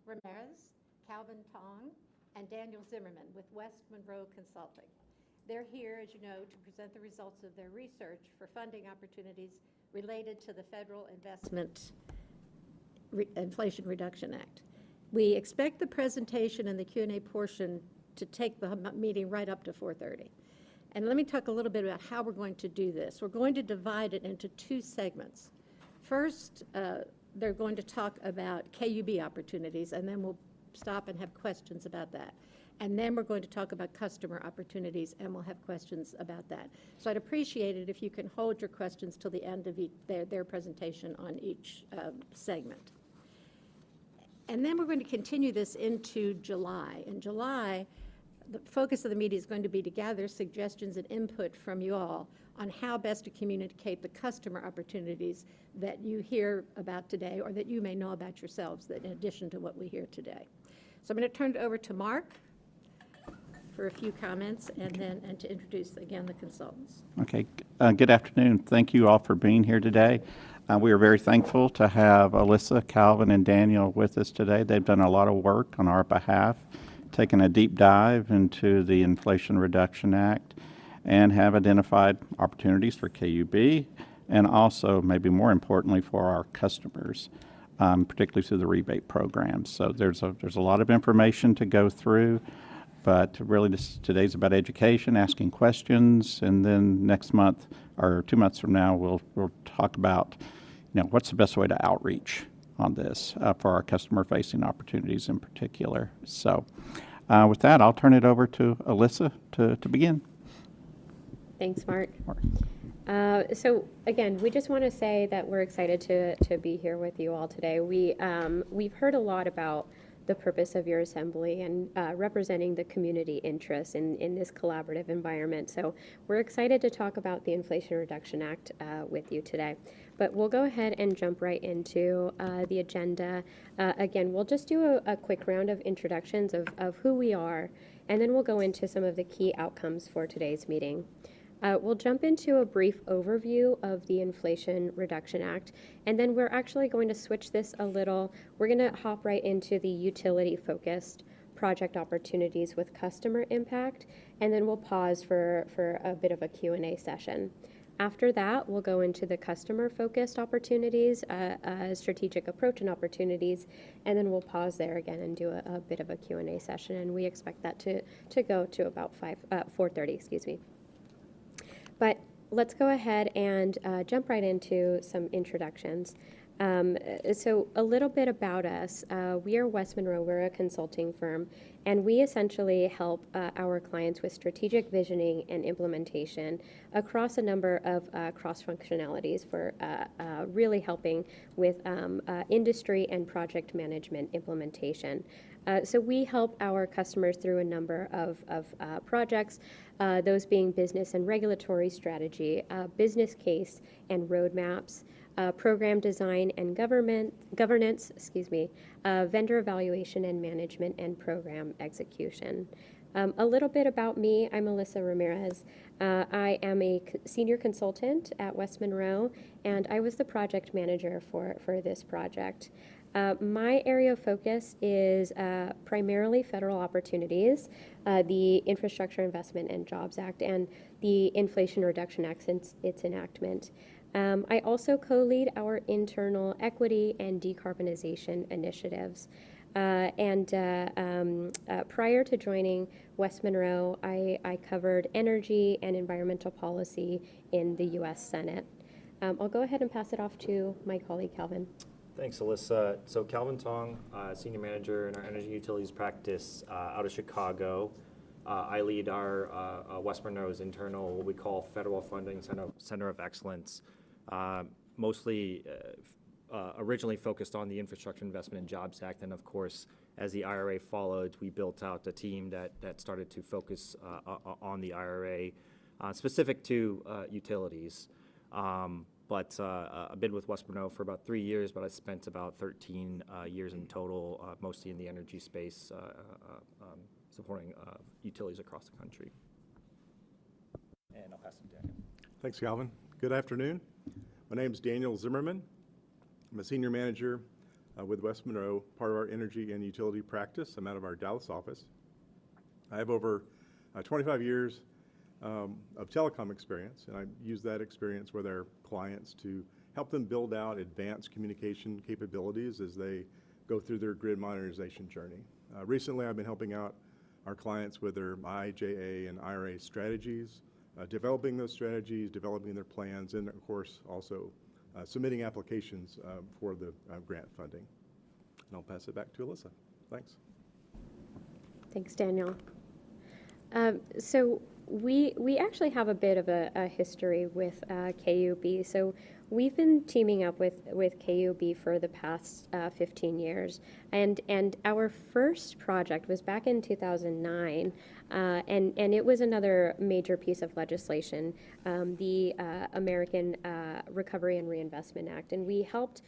Ramirez, Calvin Tong, and Daniel Zimmerman with West Monroe Consulting. They're here, as you know, to present the results of their research for funding opportunities related to the Federal Inflation Reduction Act. We expect the presentation and the Q&A portion to take the meeting right up to 4:30. And let me talk a little bit about how we're going to do this. We're going to divide it into two segments. First, they're going to talk about KUB opportunities, and then we'll stop and have questions about that. And then we're going to talk about customer opportunities, and we'll have questions about that. So I'd appreciate it if you can hold your questions till the end of their presentation on each segment. And then we're going to continue this into July. In July, the focus of the meeting is going to be to gather suggestions and input from you all on how best to communicate the customer opportunities that you hear about today or that you may know about yourselves, that in addition to what we hear today. So I'm going to turn it over to Mark for a few comments and to introduce again the consultants. Okay, good afternoon. Thank you all for being here today. We are very thankful to have Alyssa, Calvin, and Daniel with us today. They've done a lot of work on our behalf, taken a deep dive into the Inflation Reduction Act, and have identified opportunities for KUB and also, maybe more importantly, for our customers, particularly through the rebate programs. So there's a lot of information to go through, but really today's about education, asking questions, and then next month or 2 months from now we'll talk about what's the best way to outreach on this for our customer-facing opportunities in particular. So with that, I'll turn it over to Alyssa to begin. Thanks, Mark. So again, we just want to say that we're excited to be here with you all today. We've heard a lot about the purpose of your assembly and representing the community interests in this collaborative environment. So we're excited to talk about the Inflation Reduction Act with you today. But we'll go ahead and jump right into the agenda. Again, we'll just do a quick round of introductions of who we are, and then we'll go into some of the key outcomes for today's meeting. We'll jump into a brief overview of the Inflation Reduction Act, and then we're actually going to switch this a little. We're going to hop right into the utility-focused project opportunities with customer impact, and then we'll pause for a bit of a Q&A session. After that, we'll go into the customer-focused opportunities, strategic approach and opportunities, and then we'll pause there again and do a bit of a Q&A session, and we expect that to go to about 4:30, excuse me. But let's go ahead and jump right into some introductions. So a little bit about us. We are West Monroe. We're a consulting firm, and we essentially help our clients with strategic visioning and implementation across a number of cross-functionalities for really helping with industry and project management implementation. So we help our customers through a number of projects, those being business and regulatory strategy, business case and roadmaps, program design and governance, vendor evaluation and management, and program execution. A little bit about me. I'm Alyssa Ramirez. I am a senior consultant at West Monroe, and I was the project manager for this project. My area of focus is primarily federal opportunities, the Infrastructure Investment and Jobs Act, and the Inflation Reduction Act since its enactment. I also co-lead our internal equity and decarbonization initiatives. Prior to joining West Monroe, I covered energy and environmental policy in the U.S. Senate. I'll go ahead and pass it off to my colleague, Calvin. Thanks, Alyssa. So Calvin Tong, Senior Manager in our Energy Utilities practice out of Chicago. I lead our West Monroe's internal, what we call Federal Funding Center of Excellence, mostly originally focused on the Infrastructure Investment and Jobs Act. And of course, as the IRA followed, we built out a team that started to focus on the IRA specific to utilities. But I've been with West Monroe for about 3 years, but I spent about 13 years in total, mostly in the energy space, supporting utilities across the country. And I'll pass it to Daniel. Thanks, Calvin. Good afternoon. My name is Daniel Zimmerman. I'm a senior manager with West Monroe, part of our energy and utility practice. I'm out of our Dallas office. I have over 25 years of telecom experience, and I use that experience with our clients to help them build out advanced communication capabilities as they go through their grid modernization journey. Recently, I've been helping out our clients with their IIJA and IRA strategies, developing those strategies, developing their plans, and of course, also submitting applications for the grant funding. And I'll pass it back to Alyssa. Thanks. Thanks, Daniel. So we actually have a bit of a history with KUB. So we've been teaming up with KUB for the past 15 years, and our first project was back in 2009, and it was another major piece of legislation, the American Recovery and Reinvestment Act, and we helped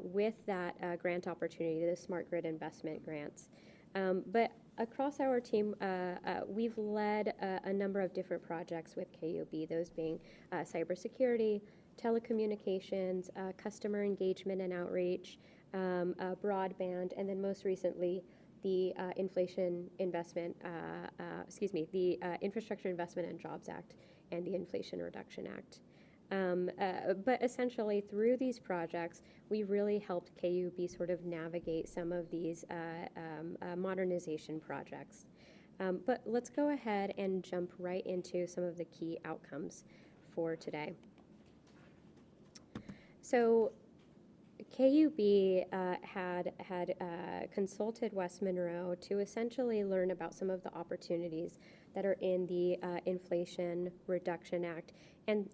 with that grant opportunity, the Smart Grid Investment Grants. But across our team, we've led a number of different projects with KUB, those being cybersecurity, telecommunications, customer engagement and outreach, broadband, and then most recently, the Infrastructure Investment and Jobs Act and the Inflation Reduction Act. But essentially, through these projects, we really helped KUB sort of navigate some of these modernization projects. But let's go ahead and jump right into some of the key outcomes for today. So KUB had consulted West Monroe to essentially learn about some of the opportunities that are in the Inflation Reduction Act.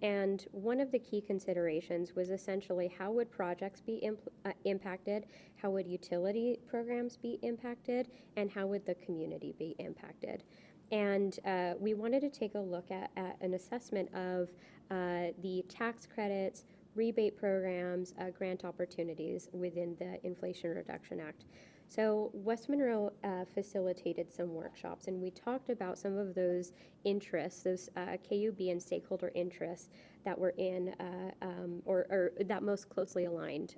And one of the key considerations was essentially how would projects be impacted, how would utility programs be impacted, and how would the community be impacted. And we wanted to take a look at an assessment of the tax credits, rebate programs, grant opportunities within the Inflation Reduction Act. So West Monroe facilitated some workshops, and we talked about some of those interests, those KUB and stakeholder interests that were in, or that most closely aligned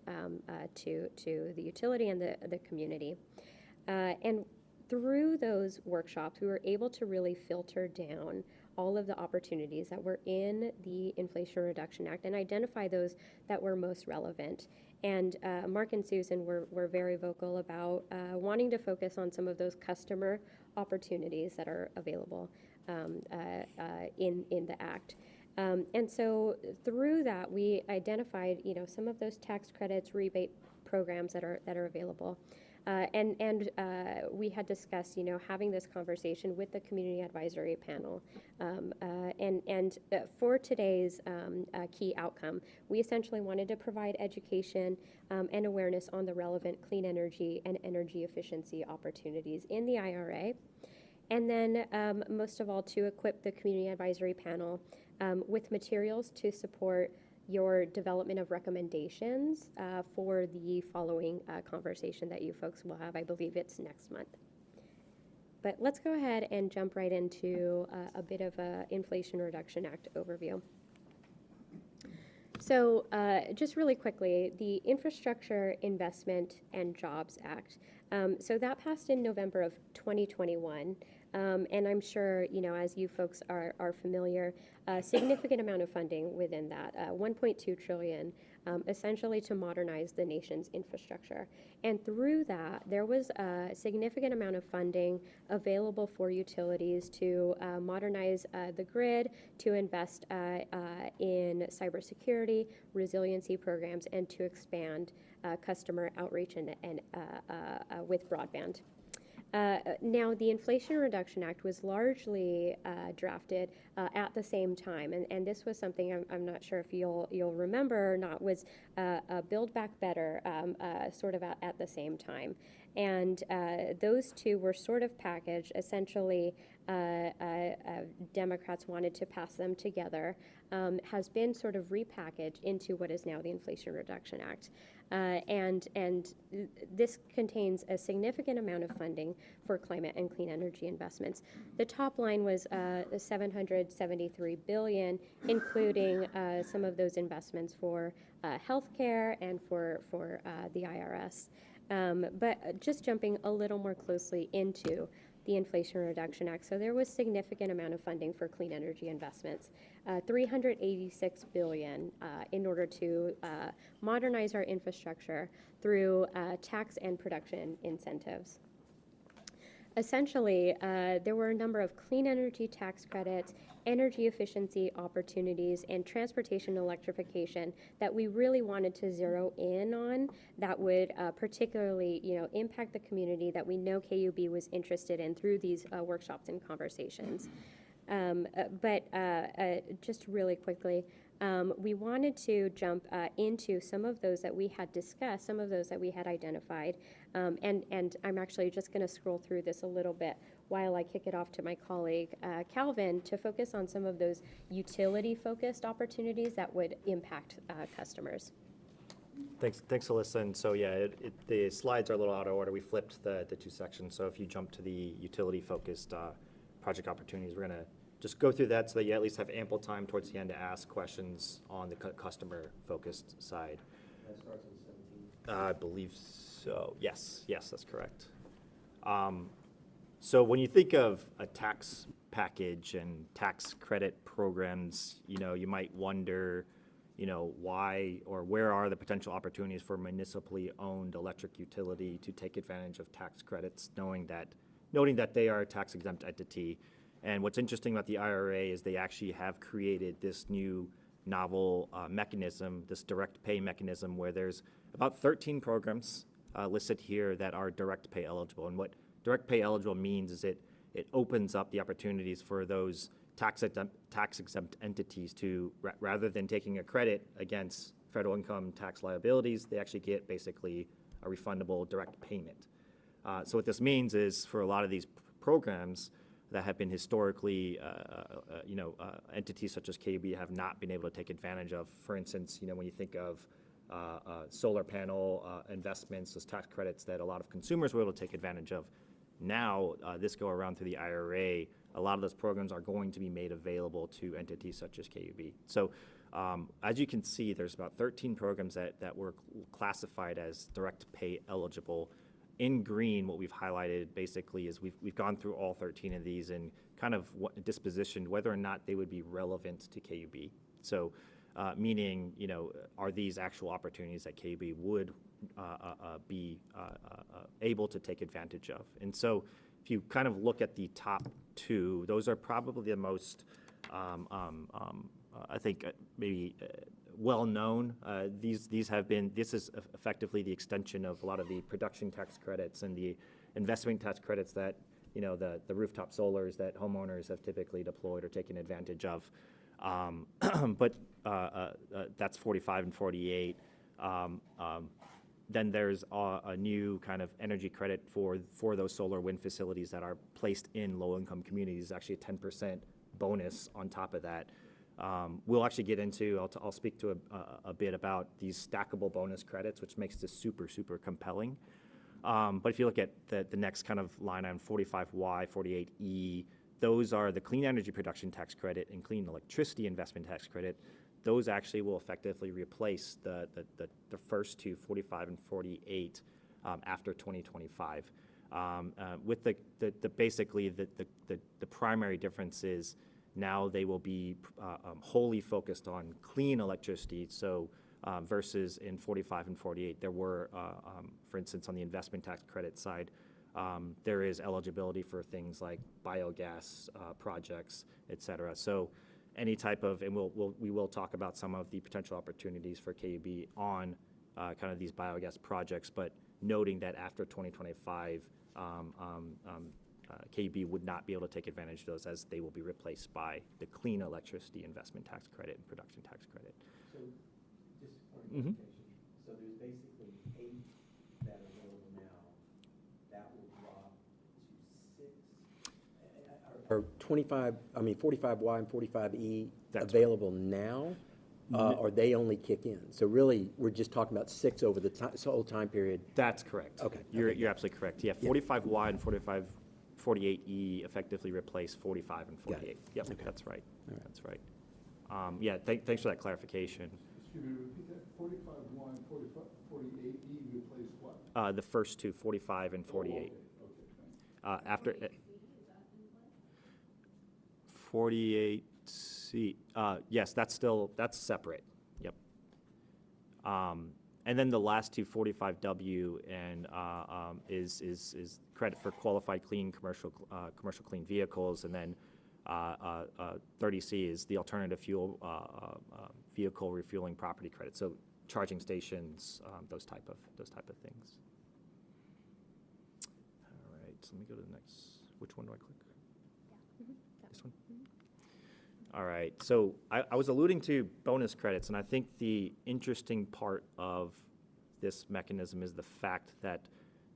to the utility and the community. And through those workshops, we were able to really filter down all of the opportunities that were in the Inflation Reduction Act and identify those that were most relevant. And Mark and Susan were very vocal about wanting to focus on some of those customer opportunities that are available in the Act. And so through that, we identified, some of those tax credits, rebate programs that are available. And we had discussed, having this conversation with the community advisory panel. And for today's key outcome, we essentially wanted to provide education and awareness on the relevant clean energy and energy efficiency opportunities in the IRA. And then, most of all, to equip the community advisory panel with materials to support your development of recommendations for the following conversation that you folks will have. I believe it's next month. But let's go ahead and jump right into a bit of a Inflation Reduction Act overview. So just really quickly, the Infrastructure Investment and Jobs Act. So that passed in November of 2021. And I'm sure, as you folks are familiar, a significant amount of funding within that, $1.2 trillion, essentially to modernize the nation's infrastructure. And through that, there was a significant amount of funding available for utilities to modernize the grid, to invest in cybersecurity, resiliency programs, and to expand customer outreach and with broadband. Now, the Inflation Reduction Act was largely drafted at the same time, and this was something I'm not sure if you'll remember or not, was Build Back Better sort of at the same time. And those two were sort of packaged. Essentially, Democrats wanted to pass them together, has been sort of repackaged into what is now the Inflation Reduction Act. And this contains a significant amount of funding for climate and clean energy investments. The top line was $773 billion, including some of those investments for healthcare and for the IRS. But just jumping a little more closely into the Inflation Reduction Act. So there was significant amount of funding for clean energy investments, $386 billion in order to modernize our infrastructure through tax and production incentives. Essentially, there were a number of clean energy tax credits, energy efficiency opportunities, and transportation electrification that we really wanted to zero in on that would particularly, impact the community that we know KUB was interested in through these workshops and conversations. But just really quickly, we wanted to jump into some of those that we had discussed, some of those that we had identified, and I'm actually just going to scroll through this a little bit while I kick it off to my colleague Calvin to focus on some of those utility-focused opportunities that would impact customers. Thanks, Alyssa. And so, yeah, the slides are a little out of order. We flipped the two sections. So if you jump to the utility-focused project opportunities, we're going to just go through that so that you at least have ample time towards the end to ask questions on the customer-focused side. That starts with 17. I believe so. Yes, that's correct. So when you think of a tax package and tax credit programs, you might wonder, why or where are the potential opportunities for municipally owned electric utility to take advantage of tax credits, noting that they are a tax-exempt entity. And what's interesting about the IRA is they actually have created this new novel mechanism, this direct pay mechanism, where there's about 13 programs listed here that are direct pay eligible. And what direct pay eligible means is it opens up the opportunities for those tax-exempt entities to, rather than taking a credit against federal income tax liabilities, they actually get basically a refundable direct payment. So what this means is for a lot of these programs that have been historically, entities such as KUB have not been able to take advantage of. For instance, when you think of solar panel investments, those tax credits that a lot of consumers were able to take advantage of. Now, this go around through the IRA, a lot of those programs are going to be made available to entities such as KUB. So as you can see, there's about 13 programs that were classified as direct pay eligible. In green, what we've highlighted basically is we've gone through all 13 of these and kind of dispositioned whether or not they would be relevant to KUB. So meaning, are these actual opportunities that KUB would be able to take advantage of? And so if you kind of look at the top two, those are probably the most, I think, maybe well known. This is effectively the extension of a lot of the production tax credits and the investment tax credits that, the rooftop solars that homeowners have typically deployed or taken advantage of. But that's 45 and 48. Then there's a new kind of energy credit for those solar wind facilities that are placed in low-income communities, actually a 10% bonus on top of that. We'll actually get into, I'll speak to a bit about these stackable bonus credits, which makes this super, super compelling. But if you look at the next kind of line on 45Y, 48E, those are the clean energy production tax credit and clean electricity investment tax credit. Those actually will effectively replace the first two, 45 and 48, after 2025. With basically the primary difference is now they will be wholly focused on clean electricity. So versus in 45 and 48, there were, for instance, on the investment tax credit side, there is eligibility for things like biogas projects, et cetera. So any type of, and we will talk about some of the potential opportunities for KUB on kind of these biogas projects, but noting that after 2025, KUB would not be able to take advantage of those as they will be replaced by the clean electricity investment tax credit and production tax credit. So just for clarification, so there's basically 8 that are available now. That will drop to 6. Or 45, 45Y and 45E That's available now, or they only kick in? So really, we're just talking about 6 over the whole time period. That's correct. Okay, You're, okay. you're absolutely correct. Yeah, 45Y and 48E effectively replace 45 and 48. Yep, Okay. that's right. All right. That's right. Yeah, thanks for that clarification. Excuse me, repeat that, 45Y, 48E replace what? The first two, 45 and 48. Okay, thanks. After 48C, yes, that's separate. Yep. And then the last two, 45W and is credit for qualified clean commercial clean vehicles, and then 30C is the alternative fuel vehicle refueling property credit. So charging stations, those type of things. All right, so let me go to the next. Which one do I click? This one? All right, so I was alluding to bonus credits, and I think the interesting part of this mechanism is the fact that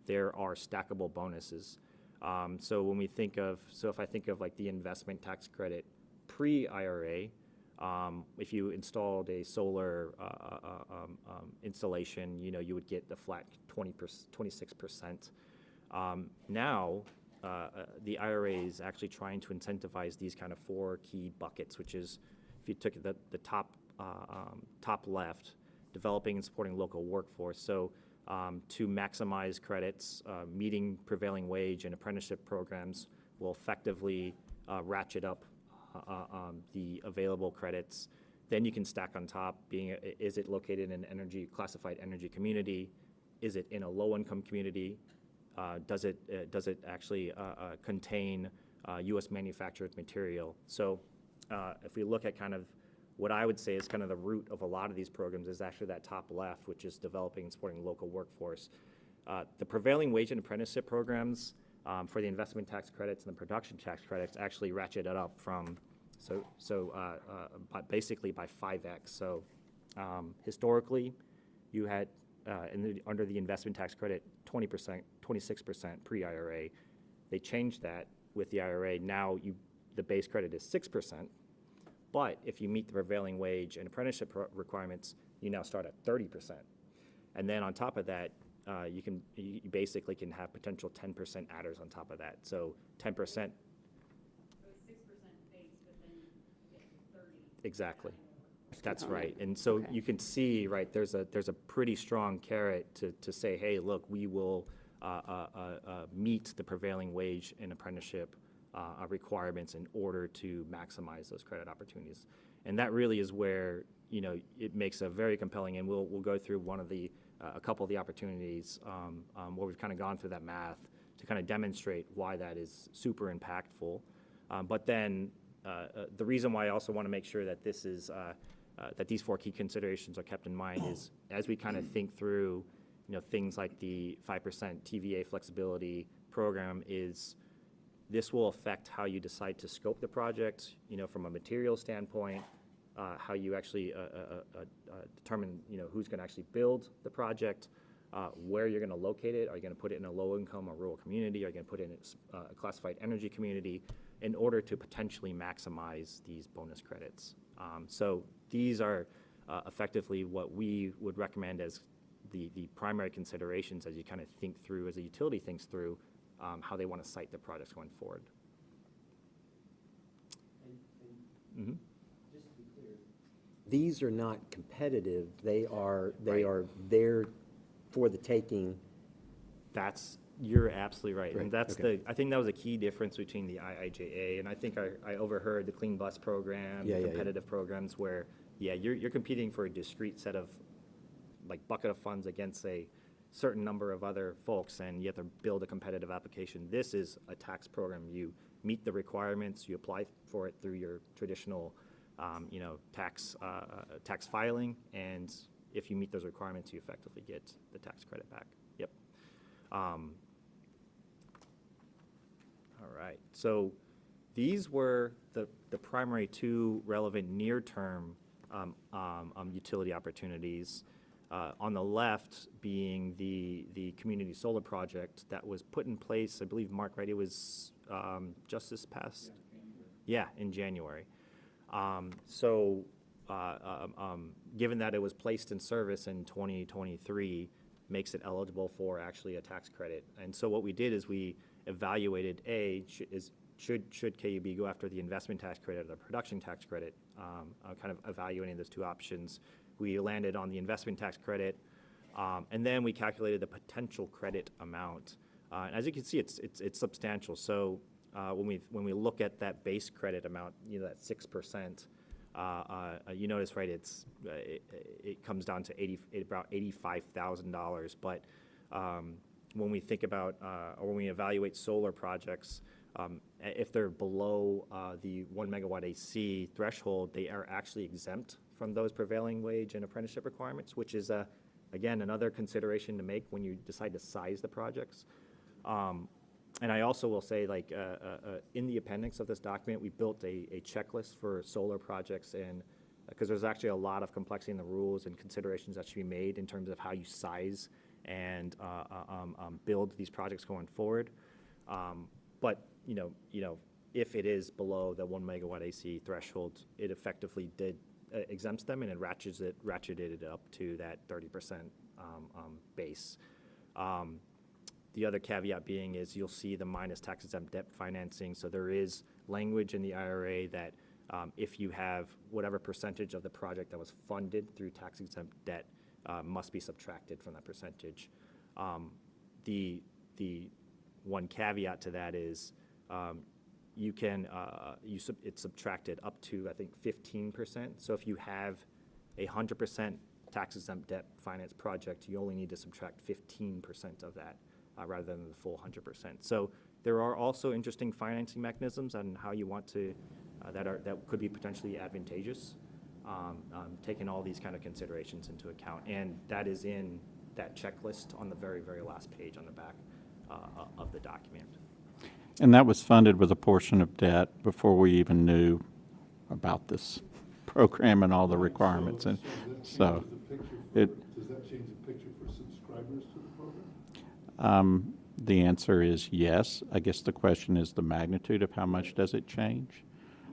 there are stackable bonuses. So when we think of, if I think of like the investment tax credit pre-IRA, if you installed a solar installation, you would get the flat 26%. Now, the IRA is actually trying to incentivize these kind of 4 key buckets, which is, if you took the top left, developing and supporting local workforce. So to maximize credits, meeting prevailing wage and apprenticeship programs will effectively ratchet up the available credits. Then you can stack on top, is it located in an classified energy community? Is it in a low-income community? Does it actually contain U.S. manufactured material? So if we look at kind of what I would say is kind of the root of a lot of these programs is actually that top left, which is developing and supporting local workforce. The prevailing wage and apprenticeship programs for the investment tax credits and the production tax credits actually ratcheted up from, basically by 5x. So historically, you had under the investment tax credit, 20%, 26% pre-IRA. They changed that with the IRA. Now the base credit is 6%, but if you meet the prevailing wage and apprenticeship requirements, you now start at 30%. And then on top of that, you basically can have potential 10% adders on top of that. So 10%. So 6% base, but then you get to 30. Exactly. That's right. And so you can see, right, there's a pretty strong carrot to say, hey, look, we will meet the prevailing wage and apprenticeship requirements in order to maximize those credit opportunities. And that really is where, it makes a very compelling, and we'll go through a couple of the opportunities where we've kind of gone through that math to kind of demonstrate why that is super impactful. But then the reason why I also want to make sure that this is that these 4 key considerations are kept in mind is as we kind of think through, things like the 5% TVA flexibility program is this will affect how you decide to scope the project, from a material standpoint, how you actually determine, who's going to actually build the project, where you're going to locate it. Are you going to put it in a low-income or rural community? Are you going to put it in a classified energy community in order to potentially maximize these bonus credits? So these are effectively what we would recommend as the primary considerations as you kind of think through, as a utility thinks through how they want to site their projects going forward. And just to be clear, these are not competitive. They are there for the taking. You're absolutely right. Right, And that's okay. I think that was a key difference between the IIJA, and I think I overheard the Clean Bus program, Yeah, the yeah, yeah. competitive programs where, you're competing for a discrete set of, like, bucket of funds against a certain number of other folks, and you have to build a competitive application. This is a tax program. You meet the requirements, you apply for it through your traditional, tax filing, and if you meet those requirements, you effectively get the tax credit back. Yep. All right, so these were the primary 2 relevant near-term utility opportunities. On the left being the community solar project that was put in place, I believe, Mark, right, it was just this past? Yeah, in January. So given that it was placed in service in 2023, makes it eligible for actually a tax credit. And so what we did is we evaluated, should KUB go after the investment tax credit or the production tax credit, kind of evaluating those two options. We landed on the investment tax credit, and then we calculated the potential credit amount. And as you can see, it's substantial. So when we look at that base credit amount, that 6%, you notice, right? It comes down to about $85,000. But when we think about or when we evaluate solar projects, if they're below the 1 megawatt AC threshold, they are actually exempt from those prevailing wage and apprenticeship requirements, which is again another consideration to make when you decide to size the projects. And I also will say, like, in the appendix of this document, we built a checklist for solar projects, and because there's actually a lot of complexity in the rules and considerations that should be made in terms of how you size and build these projects going forward. But if it is below the 1 megawatt AC threshold, it effectively exempts them, and it ratcheted it up to that 30% base. The other caveat being is you'll see the minus tax-exempt debt financing. So there is language in the IRA that if you have whatever percentage of the project that was funded through tax-exempt debt must be subtracted from that percentage. The one caveat to that is you can it's subtracted up to, I think, 15%. So if you have a 100% tax-exempt debt finance project, you only need to subtract 15% of that. Rather than the full 100%. So there are also interesting financing mechanisms on how you want to, that could be potentially advantageous, taking all these kind of considerations into account. And that is in that checklist on the very, very last page on the back of the document. And that was funded with a portion of debt before we even knew about this program and all the requirements. And so Does that change the picture for subscribers to the program? The answer is yes. I guess the question is the magnitude of how much does it change?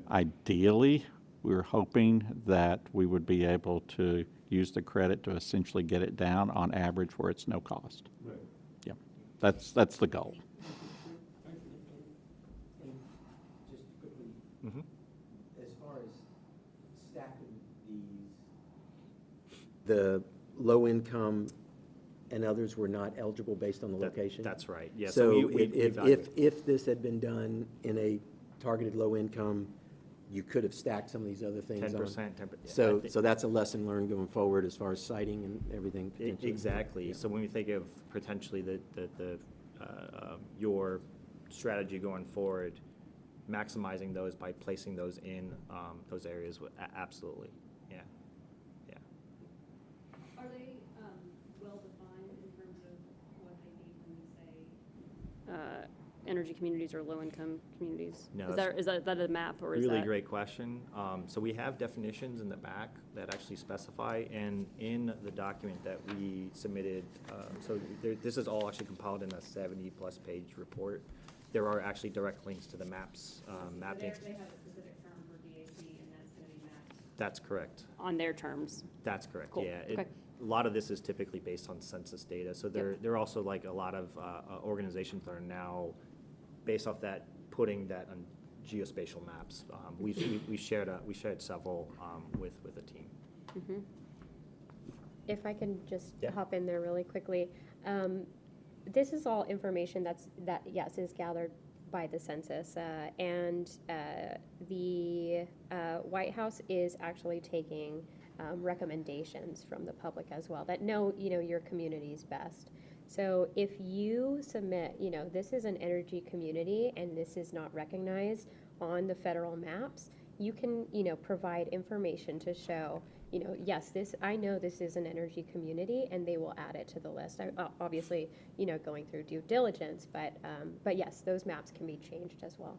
Ideally, we're hoping that we would be able to use the credit to essentially get it down on average where it's no cost. Right. Yeah, that's the goal. And just quickly, as far as stacking the low income and others were not eligible based on the location? That's right. Yeah. So we if this had been done in a targeted low income, you could have stacked some of these other things on. 10%. So that's a lesson learned going forward as far as siting and everything. potentially. Exactly. So when we think of potentially your strategy going forward, maximizing those by placing those in those areas, absolutely. Yeah. Yeah. Are they well-defined in terms of what they mean when we say? Energy communities or low-income communities? No, Is that a map, or is that? Really great question. So we have definitions in the back that actually specify, and in the document that we submitted, this is all actually compiled in a 70-plus page report. There are actually direct links to the maps, mapping. They have a specific term for DAC, and that's going to be mapped. That's correct. On their terms? That's correct, Cool. yeah. Okay. A lot of this is typically based on census data. So there are also like a lot of organizations that are now, based off that, putting that on geospatial maps. We shared several with the team. Mm-hmm. If I can just Yeah. hop in there really quickly. This is all information that is gathered by the census, and the White House is actually taking recommendations from the public as well that know your communities best. So if you submit, this is an energy community and this is not recognized on the federal maps, you can provide information to show yes, I know this is an energy community, and they will add it to the list. Obviously, going through due diligence, but yes, those maps can be changed as well.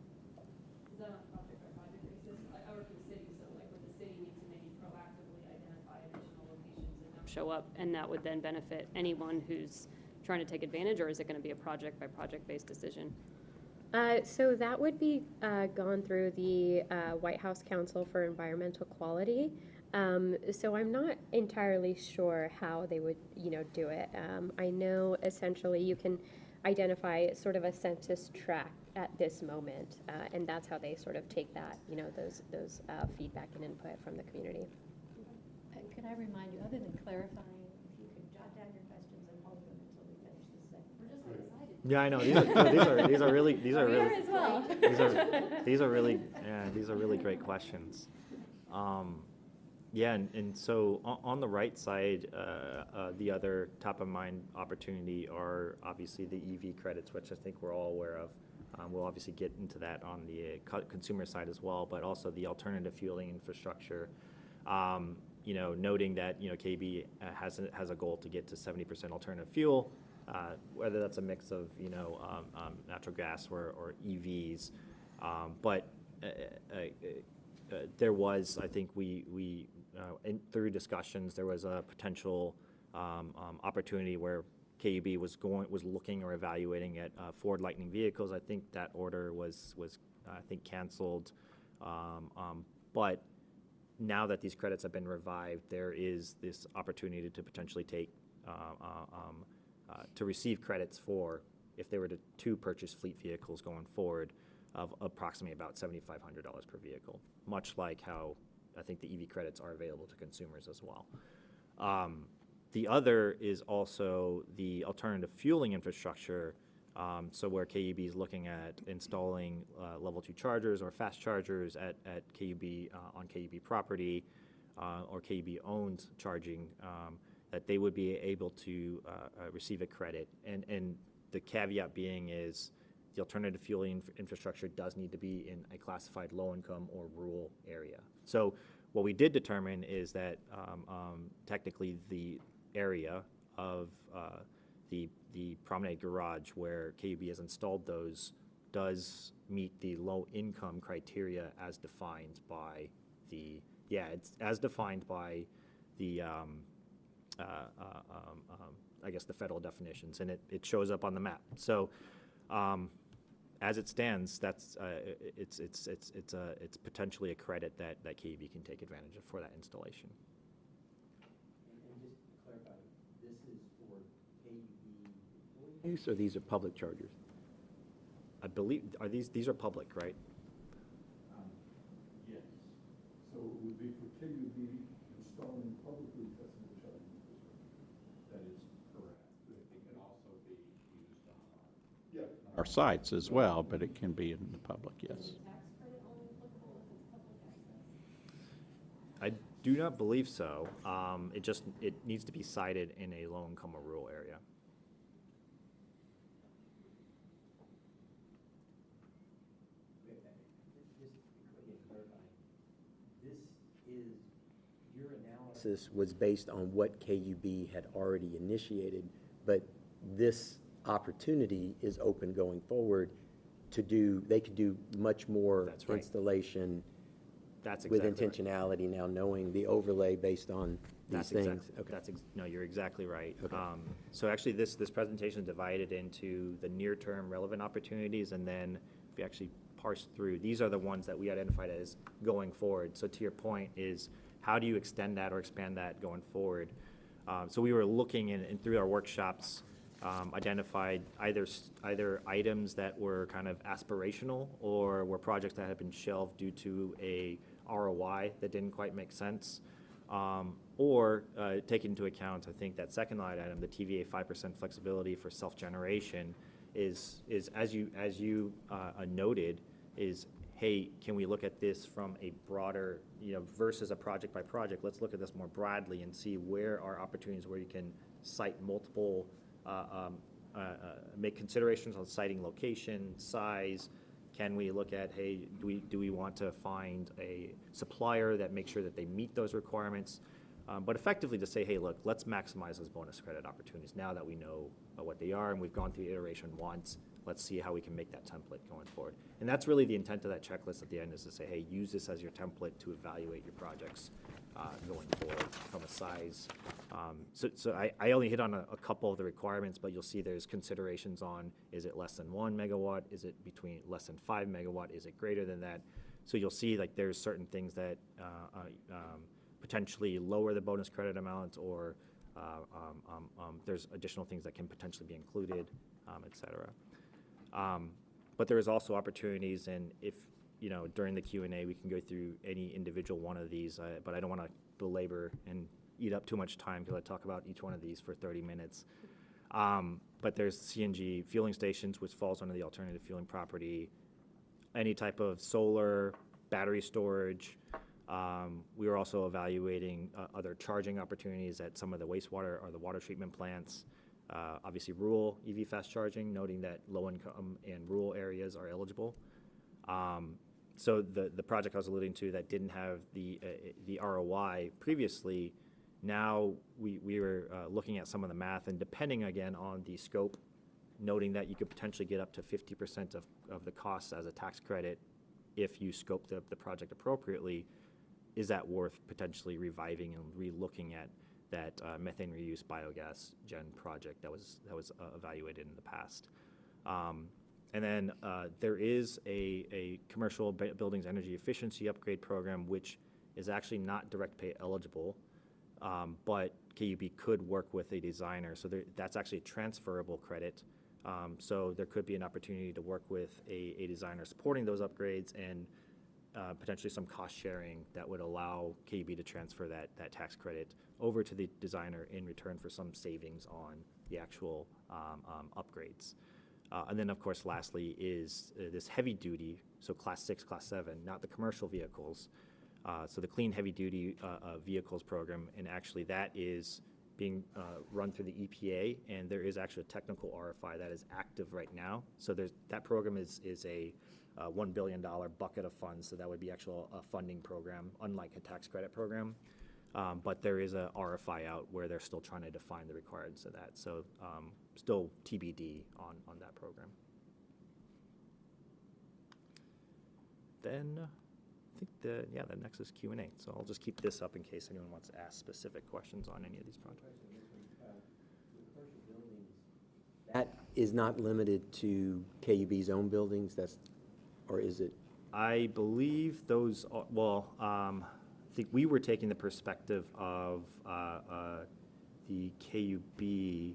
Is that on a project-by-project basis? I work for the city, so like would the city need to maybe proactively identify additional locations and have Show up, and that would then benefit anyone who's trying to take advantage, or is it going to be a project-by-project-based decision? So that would be gone through the White House Council for Environmental Quality. So I'm not entirely sure how they would, do it. I know essentially you can identify sort of a census tract at this moment, and that's how they sort of take that, those feedback and input from the community. Could I remind you, other than clarifying, if you could jot down your questions and hold them until we finish this segment? We're just so excited. Yeah, I know. These are really We are as well. these are really great questions. Yeah, and so on the right side, the other top of mind opportunity are obviously the EV credits, which I think we're all aware of. We'll obviously get into that on the consumer side as well, but also the alternative fueling infrastructure. Noting that KUB has a goal to get to 70% alternative fuel, whether that's a mix of natural gas or EVs, but there was, I think through discussions, there was a potential opportunity where KUB was looking or evaluating at Ford Lightning vehicles. I think that order was canceled, but now that these credits have been revived, there is this opportunity to potentially take to receive credits for, if they were to purchase fleet vehicles going forward, of approximately about $7,500 per vehicle, much like how I think the EV credits are available to consumers as well. The other is also the alternative fueling infrastructure, so where KUB is looking at installing level 2 chargers or fast chargers at KUB on KUB property or KUB-owned charging, that they would be able to receive a credit. And the caveat being is the alternative fueling infrastructure does need to be in a classified low-income or rural area. So what we did determine is that technically the area of the promenade garage where KUB has installed those does meet the low-income criteria as defined by the, it's as defined by the, I guess the federal definitions, and it shows up on the map. So as it stands, that's it's potentially a credit that KUB can take advantage of for that installation. And just to clarify, this is for KUB use, or these are public chargers? I believe these are public, right? Yes. So it would be for KUB installing publicly accessible charging infrastructure. That is correct. It can also be used on our sites as well, but it can be in the public, yes. I do not believe so. It needs to be sited in a low-income or rural area. Your analysis was based on what KUB had already initiated, but this opportunity is open going forward to do, they could do much more That's right. installation That's with exactly right. intentionality, now knowing the overlay based on these things. No, you're exactly right. Okay. So actually, this presentation is divided into the near-term relevant opportunities, and then if you actually parse through, these are the ones that we identified as going forward. So to your point is, how do you extend that or expand that going forward? So we were looking and through our workshops, identified either items that were kind of aspirational or were projects that had been shelved due to a ROI that didn't quite make sense, or take into account, I think, that second line item, the TVA 5% flexibility for self-generation is as you noted, is, hey, can we look at this from a broader, versus a project by project, let's look at this more broadly and see where are opportunities where you can cite multiple, make considerations on citing location, size. Can we look at, hey, do we want to find a supplier that makes sure that they meet those requirements? But effectively to say, hey, look, let's maximize those bonus credit opportunities now that we know what they are and we've gone through iteration once. Let's see how we can make that template going forward. And that's really the intent of that checklist at the end, is to say, hey, use this as your template to evaluate your projects going forward from a size. So I only hit on a couple of the requirements, but you'll see there's considerations on, is it less than 1 megawatt? Is it between less than 5 megawatt? Is it greater than that? So you'll see like there's certain things that potentially lower the bonus credit amount, or there's additional things that can potentially be included, et cetera. But there is also opportunities, and if, during the Q&A, we can go through any individual one of these, but I don't want to belabor and eat up too much time because I talk about each one of these for 30 minutes. But there's CNG fueling stations, which falls under the alternative fueling property, any type of solar, battery storage. We are also evaluating other charging opportunities at some of the wastewater or the water treatment plants. Obviously, rural EV fast charging, noting that low-income and rural areas are eligible. So the project I was alluding to that didn't have the ROI previously, now we were looking at some of the math, and depending again on the scope, noting that you could potentially get up to 50% of the costs as a tax credit if you scope the project appropriately. Is that worth potentially reviving and re-looking at that methane reuse biogas gen project that was evaluated in the past? And then there is a commercial buildings energy efficiency upgrade program, which is actually not direct pay eligible, but KUB could work with a designer. So that's actually a transferable credit. So there could be an opportunity to work with a designer supporting those upgrades, and potentially some cost sharing that would allow KUB to transfer that tax credit over to the designer in return for some savings on the actual upgrades. And then, of course, lastly is this heavy duty, so Class 6, Class 7, not the commercial vehicles. So the Clean Heavy Duty Vehicles program, and actually that is being run through the EPA, and there is actually a technical RFI that is active right now. So that program is a $1 billion bucket of funds, so that would be actual a funding program, unlike a tax credit program. But there is a RFI out where they're still trying to define the requirements of that. So still TBD on that program. Then I think the next is Q&A. So I'll just keep this up in case anyone wants to ask specific questions on any of these projects. That is not limited to KUB's own buildings, or is it? I believe those are, well, I think we were taking the perspective of the KUB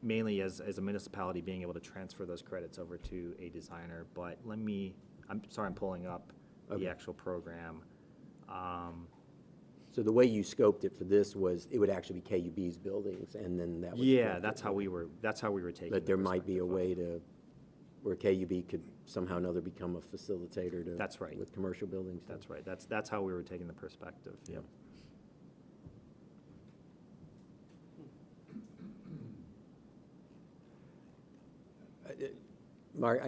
mainly as a municipality being able to transfer those credits over to a designer. But I'm sorry, I'm pulling up the actual program. So the way you scoped it for this was it would actually be KUB's buildings, and then that would. Yeah, that's how we were taking. But there might be a way where KUB could somehow or another become a facilitator to. That's right. With commercial buildings. That's right. That's how we were taking the perspective. Yeah. Mark,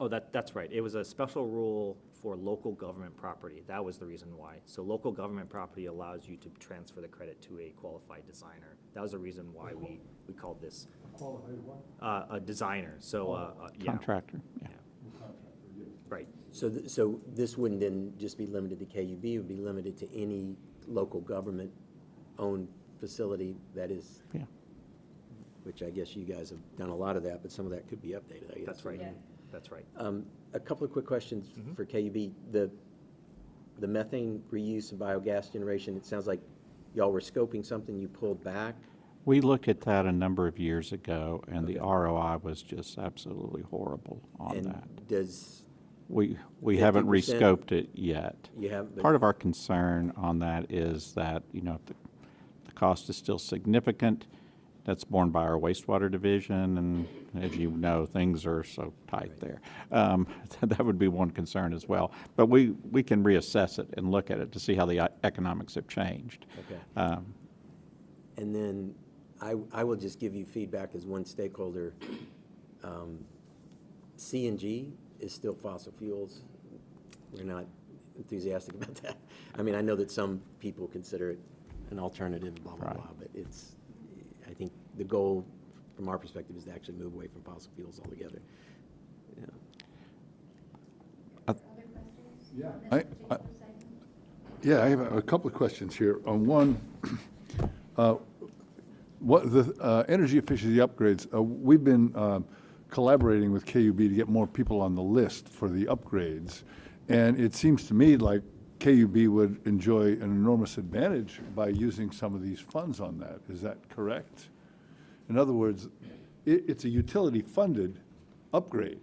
Oh, that's right. It was a special rule for local government property. That was the reason why. So local government property allows you to transfer the credit to a qualified designer. That was the reason why we called this a designer. So yeah. Contractor, yeah. Right. So this wouldn't then just be limited to KUB, it would be limited to any local government-owned facility that is. Yeah. Which I guess you guys have done a lot of that, but some of that could be updated, I guess. That's right. Yeah. That's right. A couple of quick questions for KUB. The methane reuse and biogas generation, it sounds like y'all were scoping something, you pulled back. We looked at that a number of years ago, and the ROI was just absolutely horrible on And that. does, We haven't 50%? rescoped it yet. you have? Part of our concern on that is that, the cost is still significant. That's borne by our wastewater division, and as you know, things are so tight there. That would be one concern as well. But we can reassess it and look at it to see how the economics have changed. Okay. And then I will just give you feedback as one stakeholder. CNG is still fossil fuels. We're not enthusiastic about that. I mean, I know that some people consider it an alternative, blah, blah, Right. blah, but I think the goal from our perspective is to actually move away from fossil fuels altogether. Yeah. Yeah, I have a couple of questions here. On one, what the energy efficiency upgrades, we've been collaborating with KUB to get more people on the list for the upgrades. And it seems to me like KUB would enjoy an enormous advantage by using some of these funds on that. Is that correct? In other words, it's a utility-funded upgrade.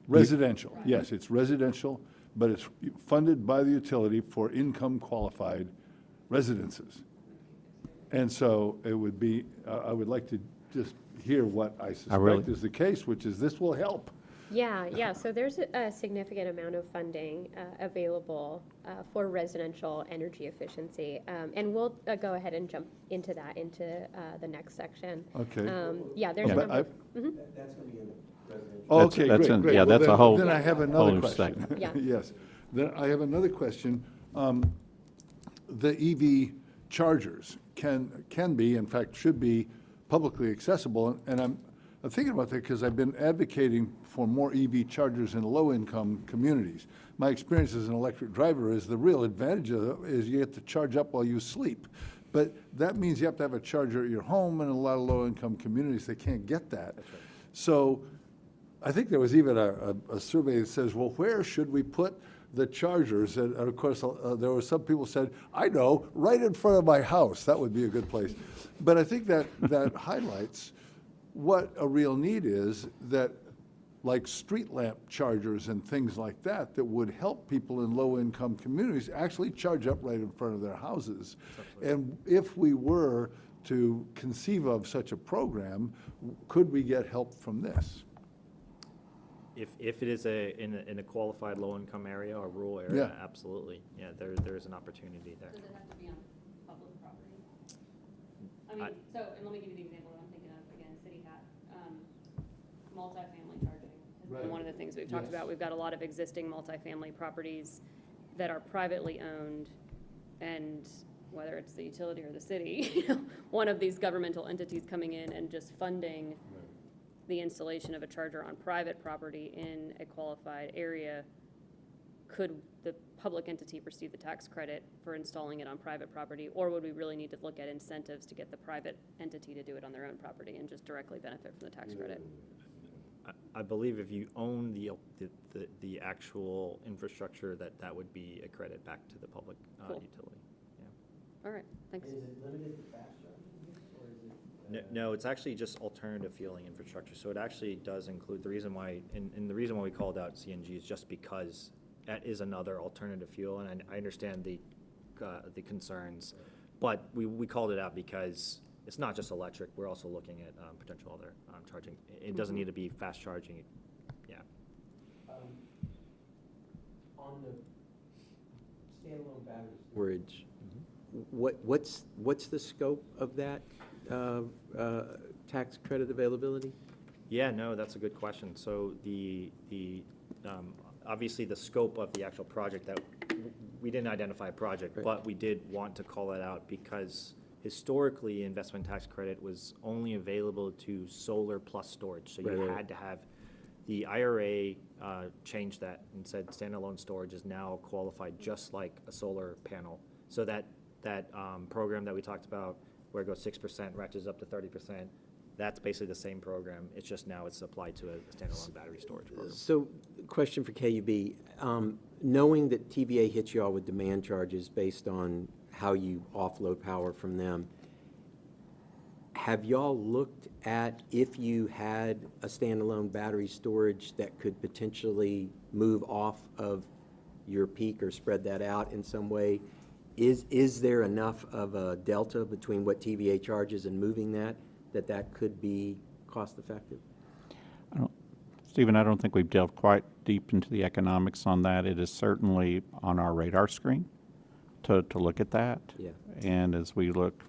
Residential, yes, it's residential, but it's funded by the utility for income-qualified residences. And so it would be, I would like to just hear what I suspect is the case, which is this will help. Yeah, so there's a significant amount of funding available for residential energy efficiency. And we'll go ahead and jump into that, into the next section. Okay. Yeah, there's a But number. That's going to be in the residential. Oh, That's- okay, that's great, in- great. yeah, Well, that's a whole- Then I have whole another new question. segment. Yeah. Yes. Then I have another question. The EV chargers can be, in fact, should be publicly accessible. And I'm thinking about that because I've been advocating for more EV chargers in low-income communities. My experience as an electric driver is the real advantage of it is you get to charge up while you sleep. But that means you have to have a charger at your home, and in a lot of low-income communities, they can't get that. So I think there was even a survey that says, well, where should we put the chargers? And of course, there were some people said, I know, right in front of my house. That would be a good place. But I think that highlights what a real need is, that like street lamp chargers and things like that, that would help people in low-income communities actually charge up right in front of their houses. And if we were to conceive of such a program, could we get help from this? If it is in a qualified low-income area or rural area, Yeah. absolutely. Yeah, there is an opportunity there. Does it have to be on public property? I mean, so, and let me give you the example that I'm thinking of, again, City Hat, multifamily charging. And one of the things we've talked about, we've got a lot of existing multifamily properties that are privately owned, and whether it's the utility or the city, you know, one of these governmental entities coming in and just funding the installation of a charger on private property in a qualified area. Could the public entity receive the tax credit for installing it on private property, or would we really need to look at incentives to get the private entity to do it on their own property and just directly benefit from the tax credit? I believe if you own the actual infrastructure, that would be a credit back to the public Cool. utility. All right, thanks. Is it limited to fast charging, or is it? No, it's actually just alternative fueling infrastructure. So it actually does include, the reason why, and the reason why we called out CNG is just because that is another alternative fuel, and I understand the concerns, but we called it out because it's not just electric. We're also looking at potential other charging. It doesn't need to be fast charging. Yeah. On the standalone battery storage, what's the scope of that tax credit availability? Yeah, no, that's a good question. So obviously the scope of the actual project, that we didn't identify a project, Right. but we did want to call that out because historically, investment tax credit was only available to solar plus storage. So you Right. had to have, the IRA changed that and said standalone storage is now qualified just like a solar panel. So that program that we talked about, where it goes 6%, ratchets up to 30%, that's basically the same program. It's just now it's applied to a standalone battery storage program. So, question for KUB. Knowing that TVA hits you all with demand charges based on how you offload power from them, have y'all looked at if you had a standalone battery storage that could potentially move off of your peak or spread that out in some way? Is there enough of a delta between what TVA charges and moving that could be cost-effective? Stephen, I don't think we've delved quite deep into the economics on that. It is certainly on our radar screen to look at that. Yeah. And as we look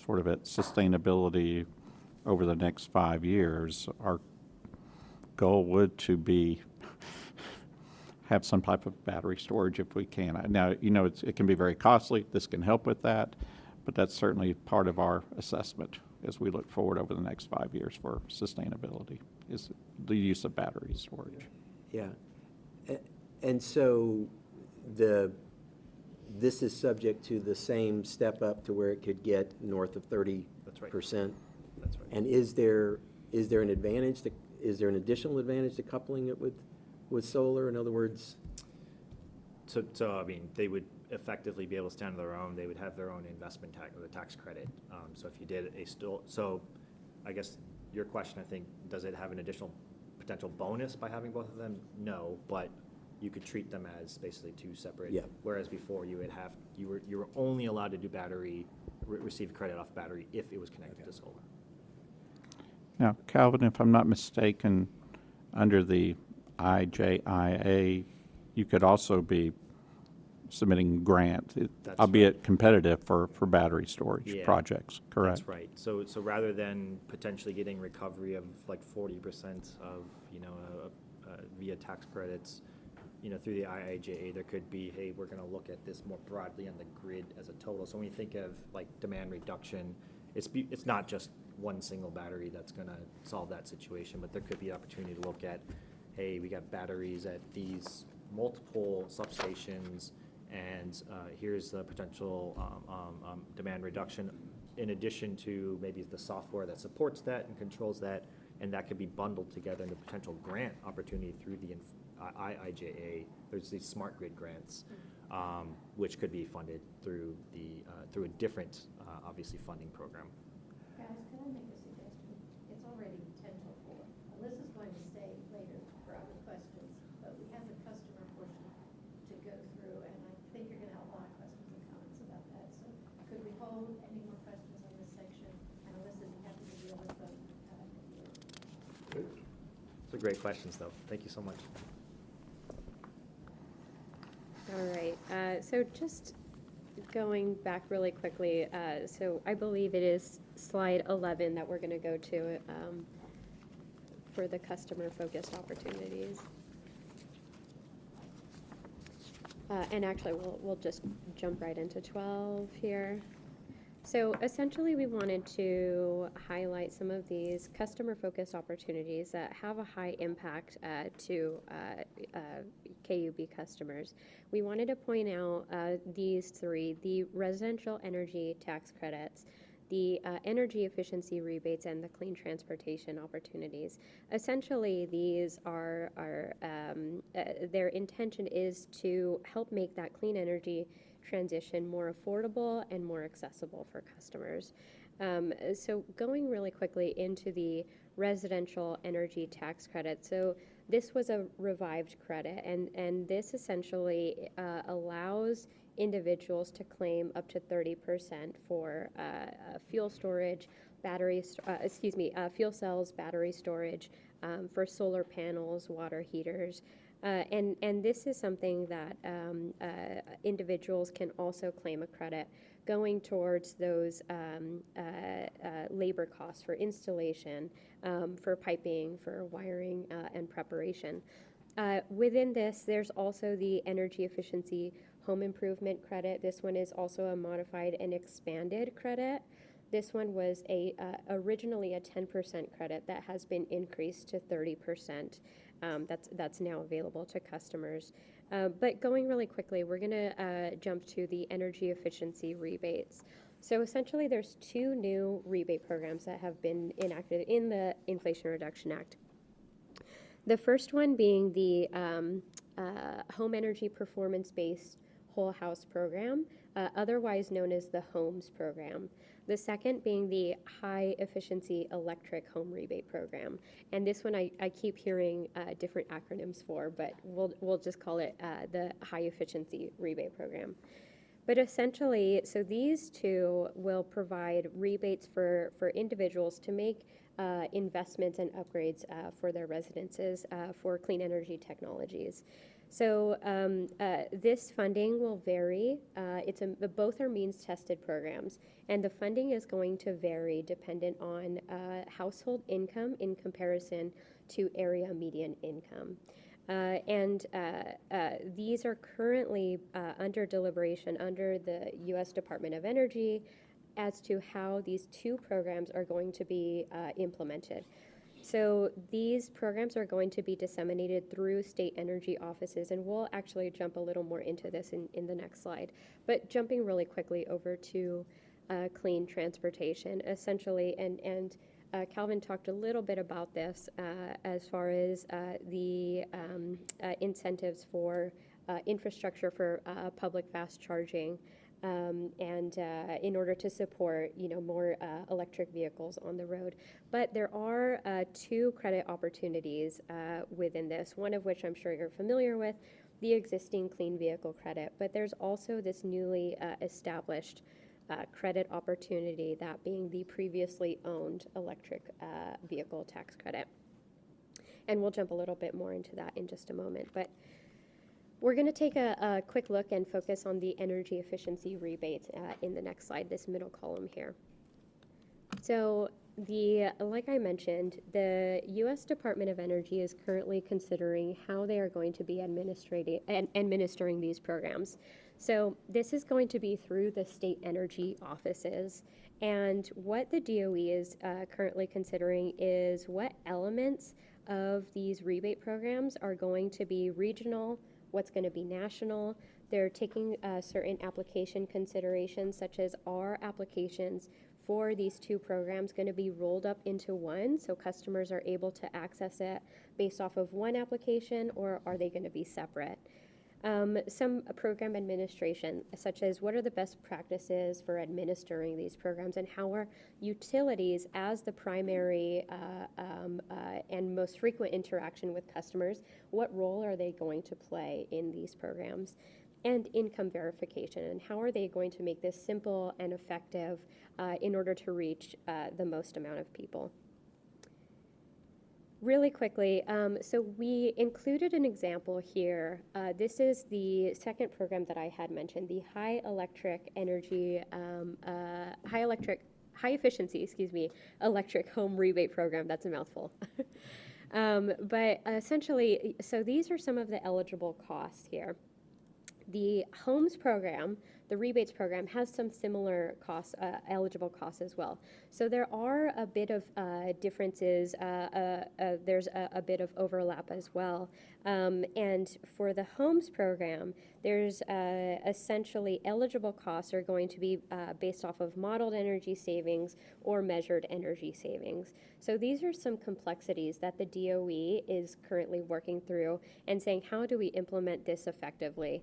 sort of at sustainability over the next 5 years, our goal would to be have some type of battery storage if we can. Now, you know, it can be very costly. This can help with that, but that's certainly part of our assessment as we look forward over the next 5 years for sustainability, is the use of battery storage. Yeah. And so this is subject to the same step up to where it could get north of 30%? That's right. That's right. And is there an advantage is there an additional advantage to coupling it with solar? In other words, I mean, they would effectively be able to stand on their own. They would have their own investment tax, or the tax credit. So if you did so I guess your question, I think, does it have an additional potential bonus by having both of them? No, but you could treat them as basically two separate. Yeah. Whereas before you were only allowed to do battery, receive credit off battery if it was connected to solar. Now, Calvin, if I'm not mistaken, under the IJIA, you could also be submitting grants, That's albeit competitive for battery storage Yeah. projects, correct? That's right. So rather than potentially getting recovery of like 40% of, via tax credits, through the IIJA, there could be, hey, we're going to look at this more broadly on the grid as a total. So when you think of like demand reduction, it's not just one single battery that's going to solve that situation, but there could be an opportunity to look at, hey, we got batteries at these multiple substations, and here's the potential demand reduction, in addition to maybe the software that supports that and controls that, and that could be bundled together in a potential grant opportunity through the IIJA. There's these smart grid grants, which could be funded through through a different, obviously, funding program. Guys, can I make a suggestion? It's already 10 till 4. Alyssa's going to stay later for other questions, but we have the customer portion to go through, and I think you're going to have a lot of questions and comments about that. So could we hold any more questions on this section? And Alyssa's happy to deal with them. Those are great questions, though. Thank you so much. All right, so just going back really quickly, so I believe it is slide 11 that we're going to go to for the customer-focused opportunities. And actually, we'll just jump right into 12 here. So essentially, we wanted to highlight some of these customer-focused opportunities that have a high impact to KUB customers. We wanted to point out these three: the residential energy tax credits, the energy efficiency rebates, and the clean transportation opportunities. Essentially, these are their intention is to help make that clean energy transition more affordable and more accessible for customers. So going really quickly into the residential energy tax credit. So this was a revived credit, and this essentially allows individuals to claim up to 30% for fuel storage, fuel cells, battery storage, for solar panels, water heaters. And this is something that individuals can also claim a credit going towards those labor costs for installation, for piping, for wiring, and preparation. Within this, there's also the energy efficiency home improvement credit. This one is also a modified and expanded credit. This one was originally a 10% credit that has been increased to 30%. That's now available to customers. But going really quickly, we're going to jump to the energy efficiency rebates. So essentially, there's two new rebate programs that have been enacted in the Inflation Reduction Act. The first one being the Home Energy Performance-Based Whole House Program, otherwise known as the HOMES program. The second being the High Efficiency Electric Home Rebate Program. And this one I keep hearing different acronyms for, but we'll just call it the High Efficiency Rebate Program. But essentially, so these two will provide rebates for individuals to make investments and upgrades for their residences for clean energy technologies. So this funding will vary. Both are means-tested programs, and the funding is going to vary dependent on household income in comparison to area median income. These are currently under deliberation under the U.S. Department of Energy as to how these two programs are going to be implemented. So these programs are going to be disseminated through state energy offices, and we'll actually jump a little more into this in the next slide. But jumping really quickly over to clean transportation, essentially, and Calvin talked a little bit about this as far as the incentives for infrastructure for public fast charging, and in order to support, more electric vehicles on the road. But there are 2 credit opportunities within this, one of which I'm sure you're familiar with, the existing clean vehicle credit. But there's also this newly established credit opportunity, that being the previously owned electric vehicle tax credit. And we'll jump a little bit more into that in just a moment. But we're going to take a quick look and focus on the energy efficiency rebates in the next slide, this middle column here. So like I mentioned, the U.S. Department of Energy is currently considering how they are going to be administering these programs. So this is going to be through the state energy offices. And what the DOE is currently considering is what elements of these rebate programs are going to be regional, what's going to be national. They're taking certain application considerations, such as are applications for these 2 programs going to be rolled up into one, so customers are able to access it based off of one application, or are they going to be separate? Some program administration, such as what are the best practices for administering these programs, and how are utilities, as the primary and most frequent interaction with customers, what role are they going to play in these programs? And income verification, and how are they going to make this simple and effective in order to reach the most amount of people? Really quickly, so we included an example here. This is the second program that I had mentioned, the high efficiency, electric home rebate program. That's a mouthful. But essentially, so these are some of the eligible costs here. The homes program, the rebates program, has some similar costs, eligible costs as well. So there are a bit of differences. There's a bit of overlap as well. And for the homes program, there's essentially eligible costs are going to be based off of modeled energy savings or measured energy savings. So these are some complexities that the DOE is currently working through and saying, how do we implement this effectively?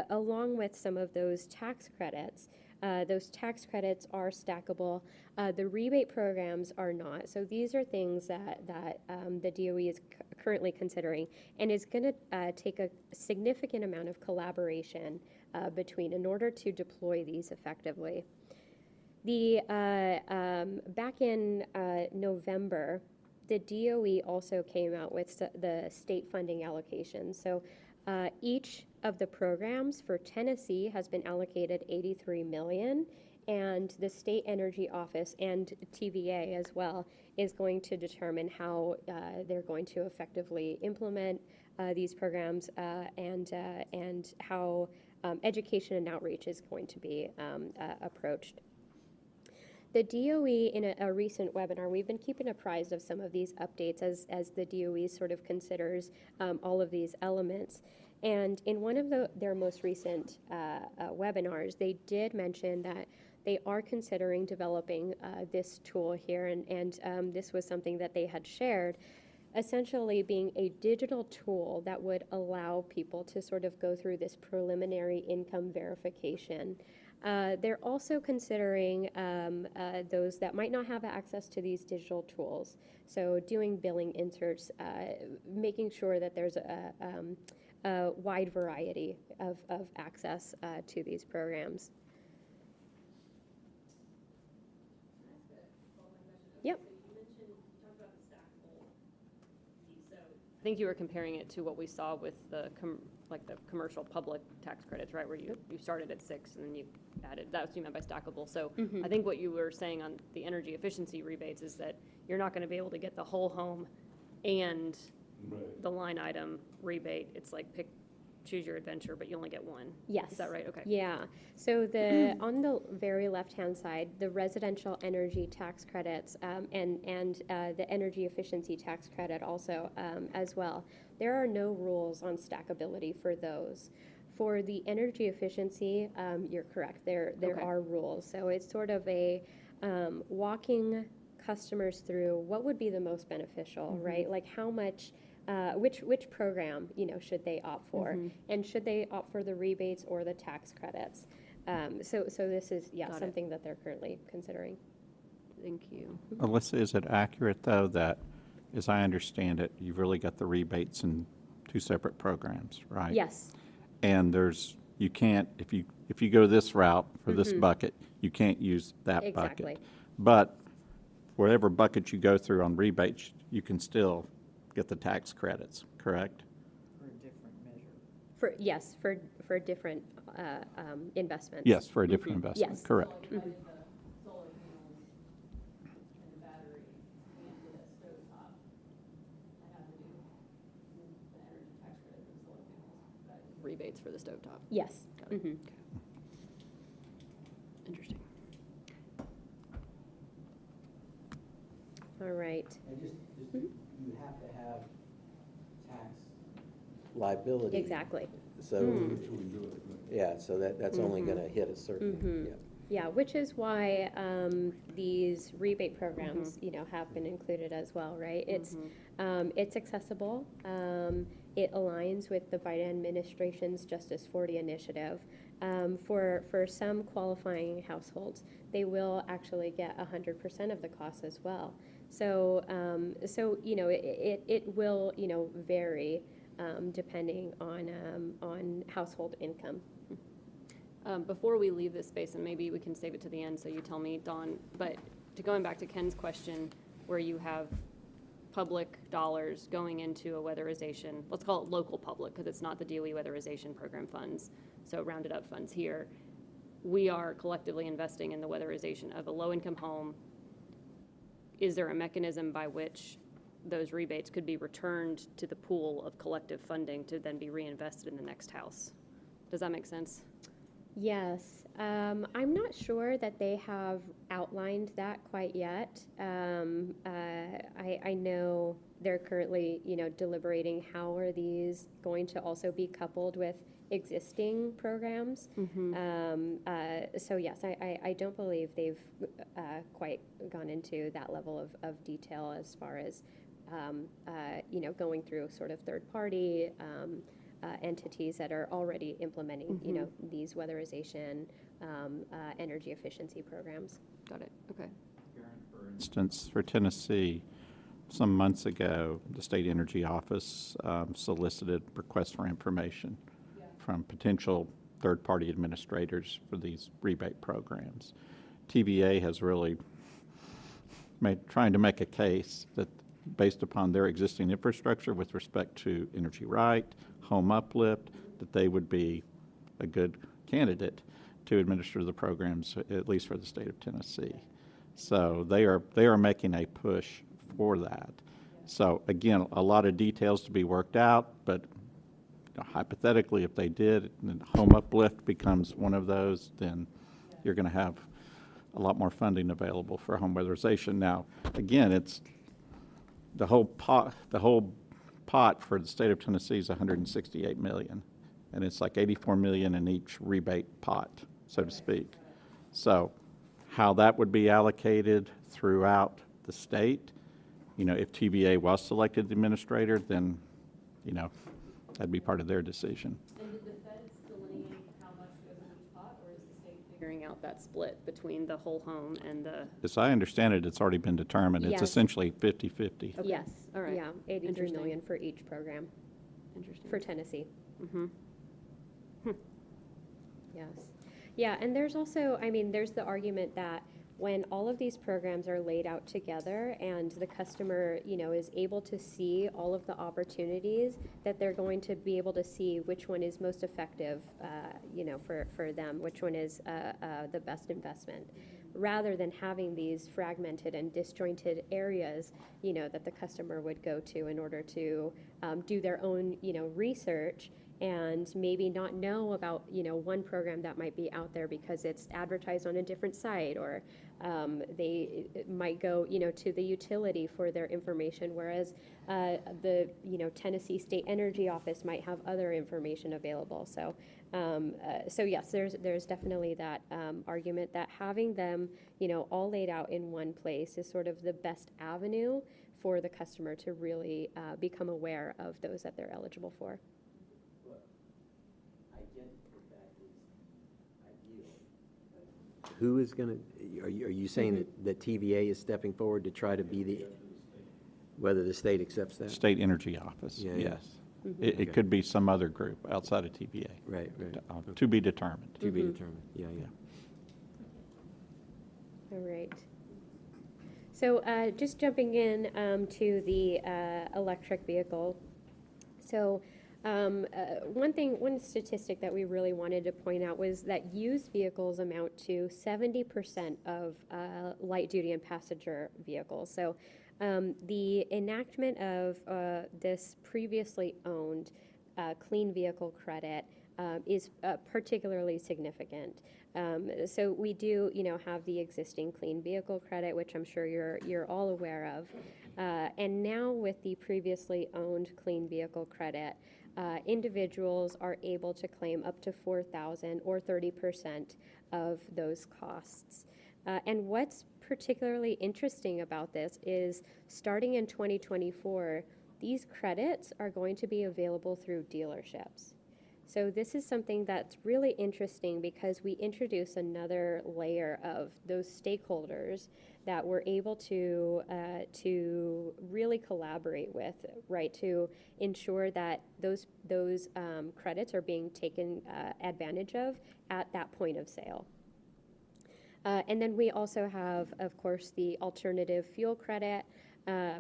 Along with some of those tax credits. Those tax credits are stackable. The rebate programs are not. So these are things that the DOE is currently considering, and is going to take a significant amount of collaboration between in order to deploy these effectively. Back in November, the DOE also came out with the state funding allocation. So each of the programs for Tennessee has been allocated $83 million, and the State Energy Office and TVA as well is going to determine how they're going to effectively implement these programs and how education and outreach is going to be approached. The DOE, in a recent webinar, we've been keeping apprised of some of these updates as the DOE sort of considers all of these elements. And in one of their most recent webinars, they did mention that they are considering developing this tool here, and this was something that they had shared, essentially being a digital tool that would allow people to sort of go through this preliminary income verification. They're also considering those that might not have access to these digital tools. So doing billing inserts, making sure that there's a wide variety of access to these programs. Yep. I think you were comparing it to what we saw with the commercial public tax credits, right? Where you started at 6 and then you added, that's what you meant by stackable. So I think what you were saying on the energy efficiency rebates is that you're not going to be able to get the whole home and the line item rebate. It's like choose your adventure, but you only get one. Yes. Is that right? Okay. Yeah. So on the very left-hand side, the residential energy tax credits and the energy efficiency tax credit also as well. There are no rules on stackability for those. For the energy efficiency, you're correct. There are rules. So it's sort of a walking customers through what would be the most beneficial, right? Like how much which program, should they opt for? And should they opt for the rebates or the tax credits? So this is, Got it. something that they're currently considering. Thank you. Alyssa, is it accurate, though, that, as I understand it, you've really got the rebates in two separate programs, right? Yes, And you can't, if you go this route for this bucket, you can't use that Exactly. bucket. But whatever bucket you go through on rebates, you can still get the tax credits, correct? yes, for different investments. Yes, for a different investment, Yes. correct. Like if the solar panels and the battery and the stovetop, I have to do the energy tax credit for the solar panels, but Rebates for the stovetop. Yes. Got it. Mhm. Interesting. All right. And just, you have to have tax liability. Exactly. So, yeah, so that's only gonna hit a certain, yeah. Yeah, which is why these rebate programs, have been included as well, right? It's accessible. It aligns with the Biden administration's Justice 40 initiative. For some qualifying households, they will actually get 100% of the cost as well. So, it will, vary depending on household income. Before we leave this space, and maybe we can save it to the end, so you tell me, Dawn, but going back to Ken's question, where you have public dollars going into a weatherization, let's call it local public, because it's not the DOE weatherization program funds, so rounded up funds here. We are collectively investing in the weatherization of a low-income home. Is there a mechanism by which those rebates could be returned to the pool of collective funding to then be reinvested in the next house? Does that make sense? Yes, I'm not sure that they have outlined that quite yet. I know they're currently, deliberating how are these going to also be coupled with existing programs. So yes, I don't believe they've quite gone into that level of detail as far as, going through sort of third-party entities that are already implementing, these weatherization, energy efficiency programs. Got it, okay. For instance, for Tennessee, some months ago, the State Energy Office solicited requests for information from potential third-party administrators for these rebate programs. TVA has really trying to make a case that based upon their existing infrastructure with respect to Energy Right, Home Uplift, that they would be a good candidate to administer the programs, at least for the state of Tennessee. So they are making a push for that. So again, a lot of details to be worked out, but hypothetically, if they did, and Home Uplift becomes one of those, then you're going to have a lot more funding available for home weatherization. Now, again, it's the whole pot for the state of Tennessee is $168 million, and it's like $84 million in each rebate pot, so to speak. So how that would be allocated throughout the state, if TVA was selected the administrator, then, that'd be part of their decision. And did the feds delineate how much goes in each pot, or is the state Figuring out that split between the whole home and the, As I understand it, it's already been determined. It's Yes. essentially 50-50. Okay. Yes, All right. yeah, 83 Interesting. million for each program, interesting. for Tennessee. Mm-hmm. Yes. Yeah, and there's also, there's the argument that when all of these programs are laid out together and the customer, is able to see all of the opportunities, that they're going to be able to see which one is most effective, for them, which one is the best investment, rather than having these fragmented and disjointed areas, that the customer would go to in order to do their own, research and maybe not know about, one program that might be out there because it's advertised on a different site, or they might go, to the utility for their information, whereas the, Tennessee State Energy Office might have other information available. So, so yes, there's definitely that argument that having them, all laid out in one place is sort of the best avenue for the customer to really become aware of those that they're eligible for. Who is going to, are you saying that TVA is stepping forward to try to be the, whether the state accepts that? State Energy Office, Yeah, yeah. yes. Mm-hmm. It Okay. could be some other group outside of TVA. Right, right. To be determined. To be determined, yeah, yeah. All right. So just jumping in to the electric vehicle. So one statistic that we really wanted to point out was that used vehicles amount to 70% of light-duty and passenger vehicles. So the enactment of this previously owned clean vehicle credit is particularly significant. So we do, have the existing clean vehicle credit, which I'm sure you're all aware of, and now with the previously owned clean vehicle credit, individuals are able to claim up to $4,000 or 30% of those costs. And what's particularly interesting about this is starting in 2024, these credits are going to be available through dealerships. So this is something that's really interesting because we introduce another layer of those stakeholders that we're able to really collaborate with, right, to ensure that those credits are being taken advantage of at that point of sale. And then we also have, of course, the alternative fuel credit,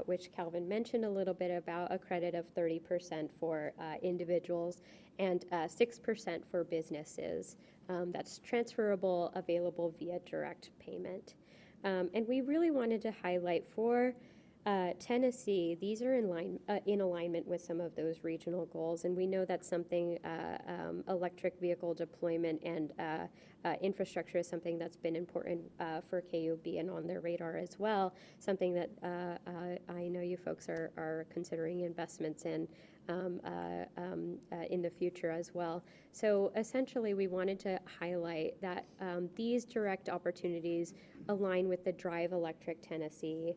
which Calvin mentioned a little bit about, a credit of 30% for individuals and 6% for businesses. That's transferable, available via direct payment. And we really wanted to highlight for Tennessee, these are in alignment with some of those regional goals, and we know that's something, electric vehicle deployment and infrastructure is something that's been important for KUB and on their radar as well, something that I know you folks are considering investments in the future as well. So essentially, we wanted to highlight that these direct opportunities align with the Drive Electric Tennessee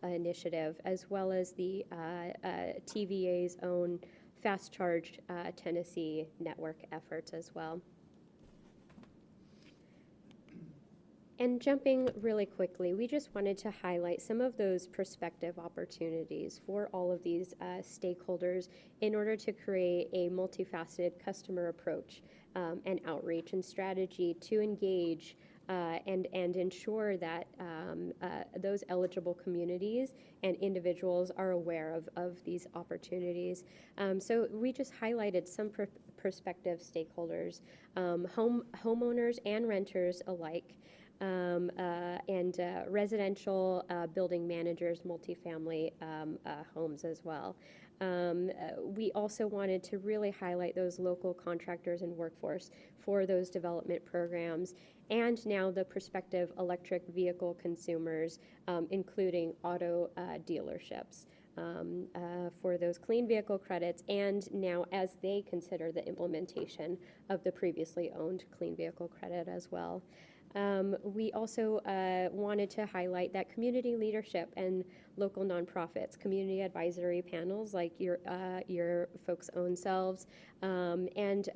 initiative, as well as the TVA's own Fast Charge Tennessee network efforts as well. And jumping really quickly, we just wanted to highlight some of those prospective opportunities for all of these stakeholders in order to create a multifaceted customer approach and outreach and strategy to engage and ensure that those eligible communities and individuals are aware of these opportunities. So we just highlighted some prospective stakeholders, homeowners and renters alike, and residential building managers, multifamily homes as well. We also wanted to really highlight those local contractors and workforce for those development programs, and now the prospective electric vehicle consumers, including auto dealerships. For those clean vehicle credits, and now as they consider the implementation of the previously owned clean vehicle credit as well. We also wanted to highlight that community leadership and local nonprofits, community advisory panels like your folks' own selves, and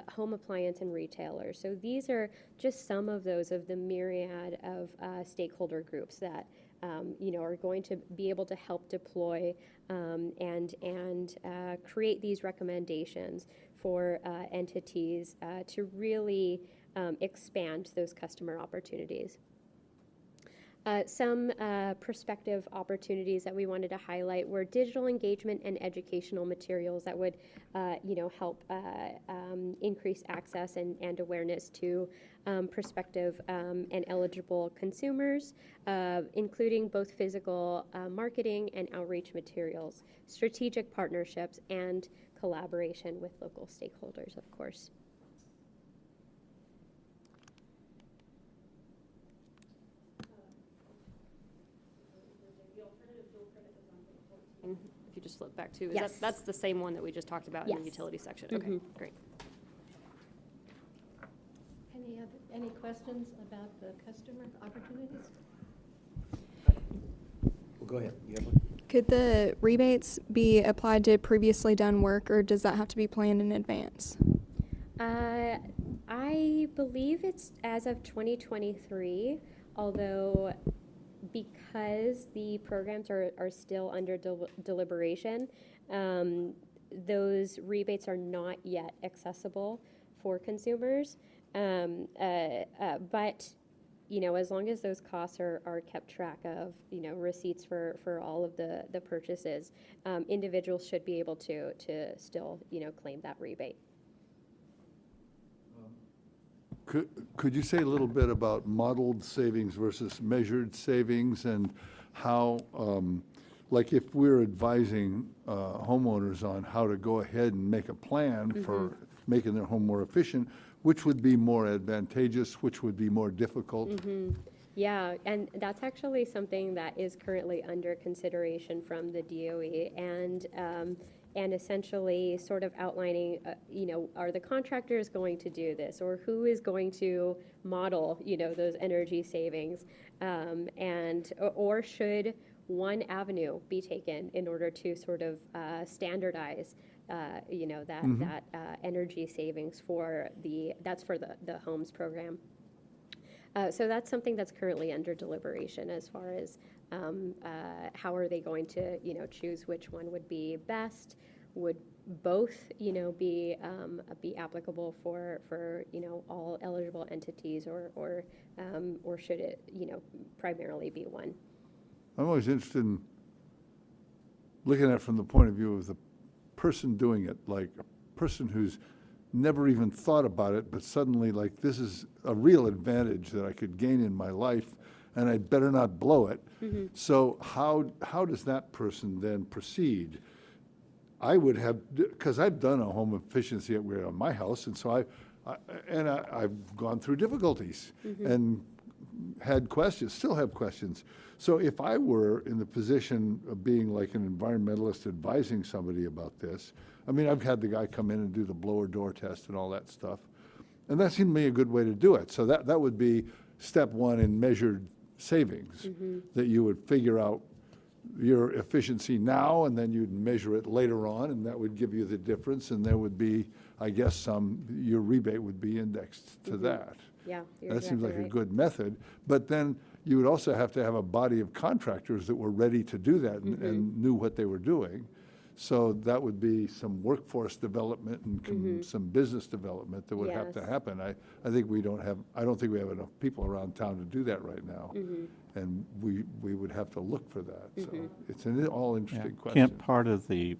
home appliance and retailers. So these are just some of those of the myriad of stakeholder groups that are going to be able to help deploy and create these recommendations for entities to really expand those customer opportunities. Some prospective opportunities that we wanted to highlight were digital engagement and educational materials that would, help increase access and awareness to prospective and eligible consumers, including both physical marketing and outreach materials, strategic partnerships, and collaboration with local stakeholders, of course. If you just flip back to, Yes. that's the same one that we just talked about in the Yes. utility section? Okay, Mhm. great. Any questions about the customer opportunities? Well, go ahead. You have one? Could the rebates be applied to previously done work, or does that have to be planned in advance? I believe it's as of 2023, although because the programs are still under deliberation, those rebates are not yet accessible for consumers. But as long as those costs are kept track of, receipts for all of the purchases, individuals should be able to still, claim that rebate. Could you say a little bit about modeled savings versus measured savings, and how, like if we're advising homeowners on how to go ahead and make a plan for making their home more efficient, which would be more advantageous, which would be more difficult? Yeah, and that's actually something that is currently under consideration from the DOE, and essentially sort of outlining, are the contractors going to do this, or who is going to model, those energy savings, or should one avenue be taken in order to sort of standardize, that energy savings for the homes program. So that's something that's currently under deliberation as far as how are they going to, choose which one would be best. Would both, be applicable for all eligible entities, or should it, primarily be one? I'm always interested in looking at it from the point of view of the person doing it, like a person who's never even thought about it, but suddenly, like, this is a real advantage that I could gain in my life, and I'd better not blow it. So how does that person then proceed? I would have, because I've done a home efficiency upgrade on my house, and so I've gone through difficulties and had questions, still have questions. So if I were in the position of being like an environmentalist advising somebody about this, I mean, I've had the guy come in and do the blower door test and all that stuff, and that seemed to me a good way to do it. So that would be step one in measured savings, that you would figure out your efficiency now, and then you'd measure it later on, and that would give you the difference, and there would be, I guess, your rebate would be indexed to that. Yeah, you're That seems exactly like a right. good method, but then you would also have to have a body of contractors that were ready to do that and knew what they were doing. So that would be some workforce development and some business development that would have to Yes. happen. I think I don't think we have enough people around town to do that right now. And we would have to look for that. So it's an all Yeah. interesting question. Kent, part of the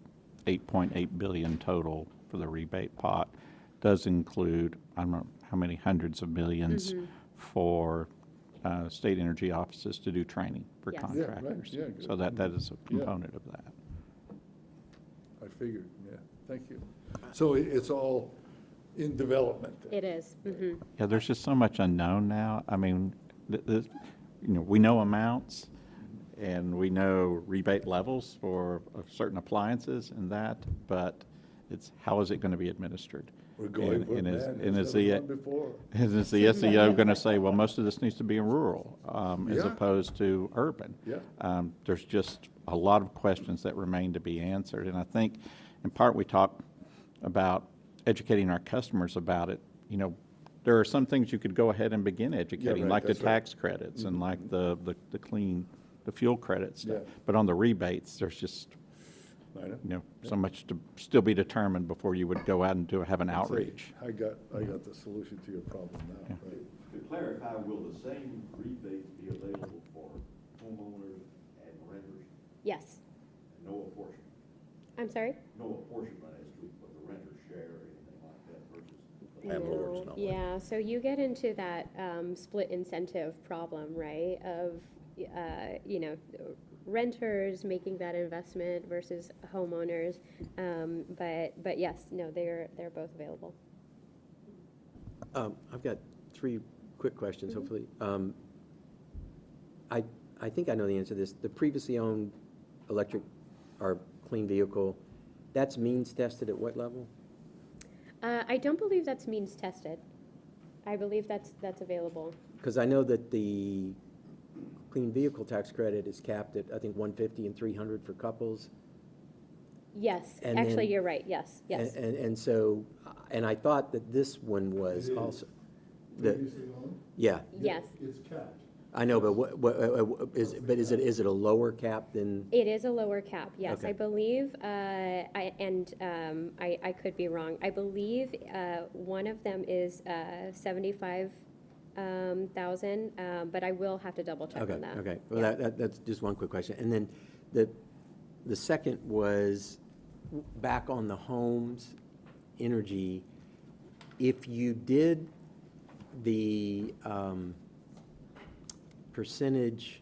8.8 billion total for the rebate pot does include, I don't know how many hundreds of millions for state energy offices to do training for Yes. Yeah, right. contractors. Yeah, good. So that is a component of that. I figured, yeah, thank you. So it's all in development then? It is. Yeah, there's just so much unknown now. I mean, we know amounts, and we know rebate levels for certain appliances and that, but it's how is it going to be administered? We're going for And that. is It's the never done before. and is the SEO going to say, well, most of this needs to be in rural as Yeah. opposed to urban? Yeah. There's just a lot of questions that remain to be answered, and I think in part we talk about educating our customers about it. There are some things you could go ahead and begin educating, right, like the that's right. tax credits and like the fuel credits stuff. Yeah. But on the rebates, there's just I know. so much to still be determined before you would go out and have an outreach. I got the solution to your problem now, right? To clarify, will the same rebates be available for homeowners and renters? Yes. No apportionment, I'm sorry? no apportionment as to what the renters share or anything like that versus. Landlords and all that. Yeah, so you get into that split incentive problem, right, of, renters making that investment versus homeowners. But yes, no, they're both available. I've got 3 quick questions, hopefully. I think I know the answer to this. The previously owned electric or clean vehicle, that's means tested at what level? I don't believe that's means tested. I believe that's available. Because I know that the clean vehicle tax credit is capped at, I think, 150 and 300 for couples. Yes, And actually, then- you're right, yes, yes. And so, and I thought that this one was It is. also, Previously owned? yeah, Yes. It's capped. I know, but is it a lower cap than? It is a lower cap, yes. Okay. I believe, I could be wrong. I believe one of them is 75,000, but I will have to double check Okay, on that. okay. Well, Yeah. that's just one quick question. And then the second was back on the homes energy. If you did the percentage,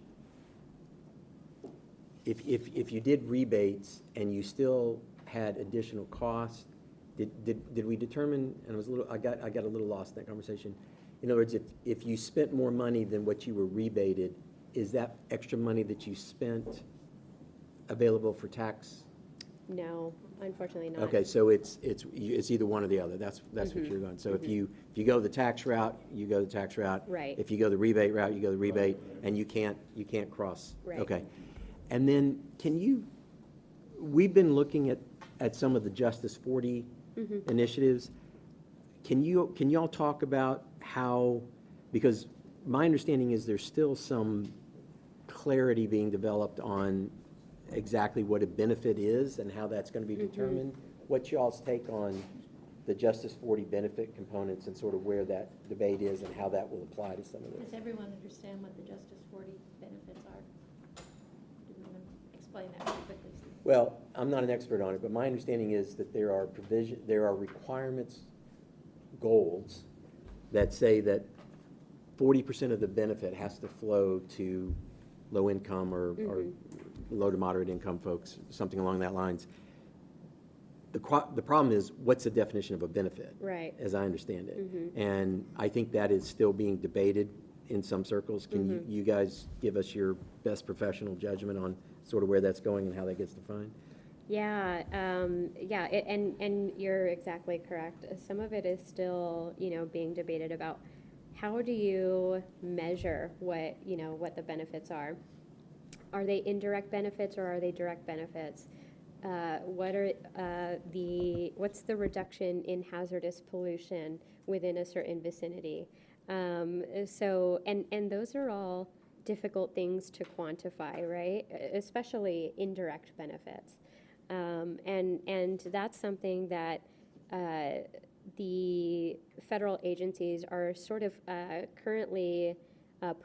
if you did rebates and you still had additional costs, did we determine, and I got a little lost in that conversation. In other words, if you spent more money than what you were rebated, is that extra money that you spent available for tax? No, unfortunately not. Okay, so it's either one or the other. That's what you're going. So if you go the tax route, you go the tax route. Right. If you go the rebate route, you go the rebate, and you can't cross. Right. Okay. And then we've been looking at some of the Justice 40 initiatives. Can you all talk about how, because my understanding is there's still some clarity being developed on exactly what a benefit is and how that's going to be determined. What's y'all's take on the Justice 40 benefit components and sort of where that debate is and how that will apply to some of this? Does everyone understand what the Justice 40 benefits are? Do you want to explain that really quickly, Steve? Well, I'm not an expert on it, but my understanding is that there are requirements, goals that say that 40% of the benefit has to flow to low income or low to moderate income folks, something along that lines. The problem is, what's the definition of a benefit? Right. As I understand it. And I think that is still being debated in some circles. Can you guys give us your best professional judgment on sort of where that's going and how that gets defined? Yeah, and you're exactly correct. Some of it is still, being debated about how do you measure what the benefits are. Are they indirect benefits or are they direct benefits? What's the reduction in hazardous pollution within a certain vicinity? So those are all difficult things to quantify, right? Especially indirect benefits. And that's something that the federal agencies are sort of currently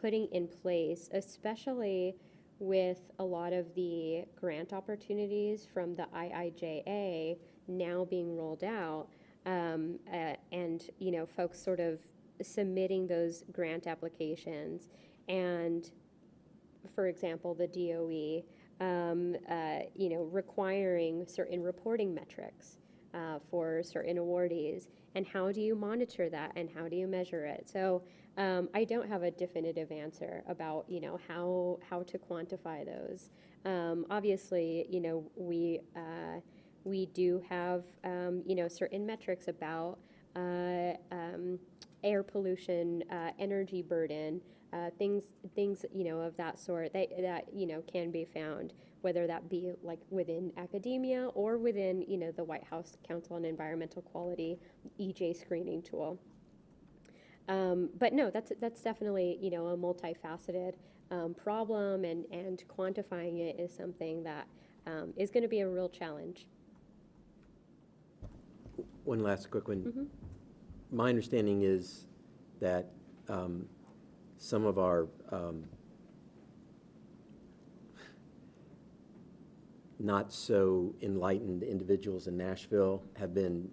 putting in place, especially with a lot of the grant opportunities from the IIJA now being rolled out, and folks sort of submitting those grant applications, and for example, the DOE, requiring certain reporting metrics for certain awardees, and how do you monitor that and how do you measure it? So I don't have a definitive answer about how to quantify those. Obviously, we do have certain metrics about air pollution, energy burden, things of that sort that can be found, whether that be like within academia or within the White House Council on Environmental Quality EJ screening tool. But no, that's definitely a multifaceted problem, and quantifying it is something that is going to be a real challenge. One last quick one. My understanding is that some of our not so enlightened individuals in Nashville have been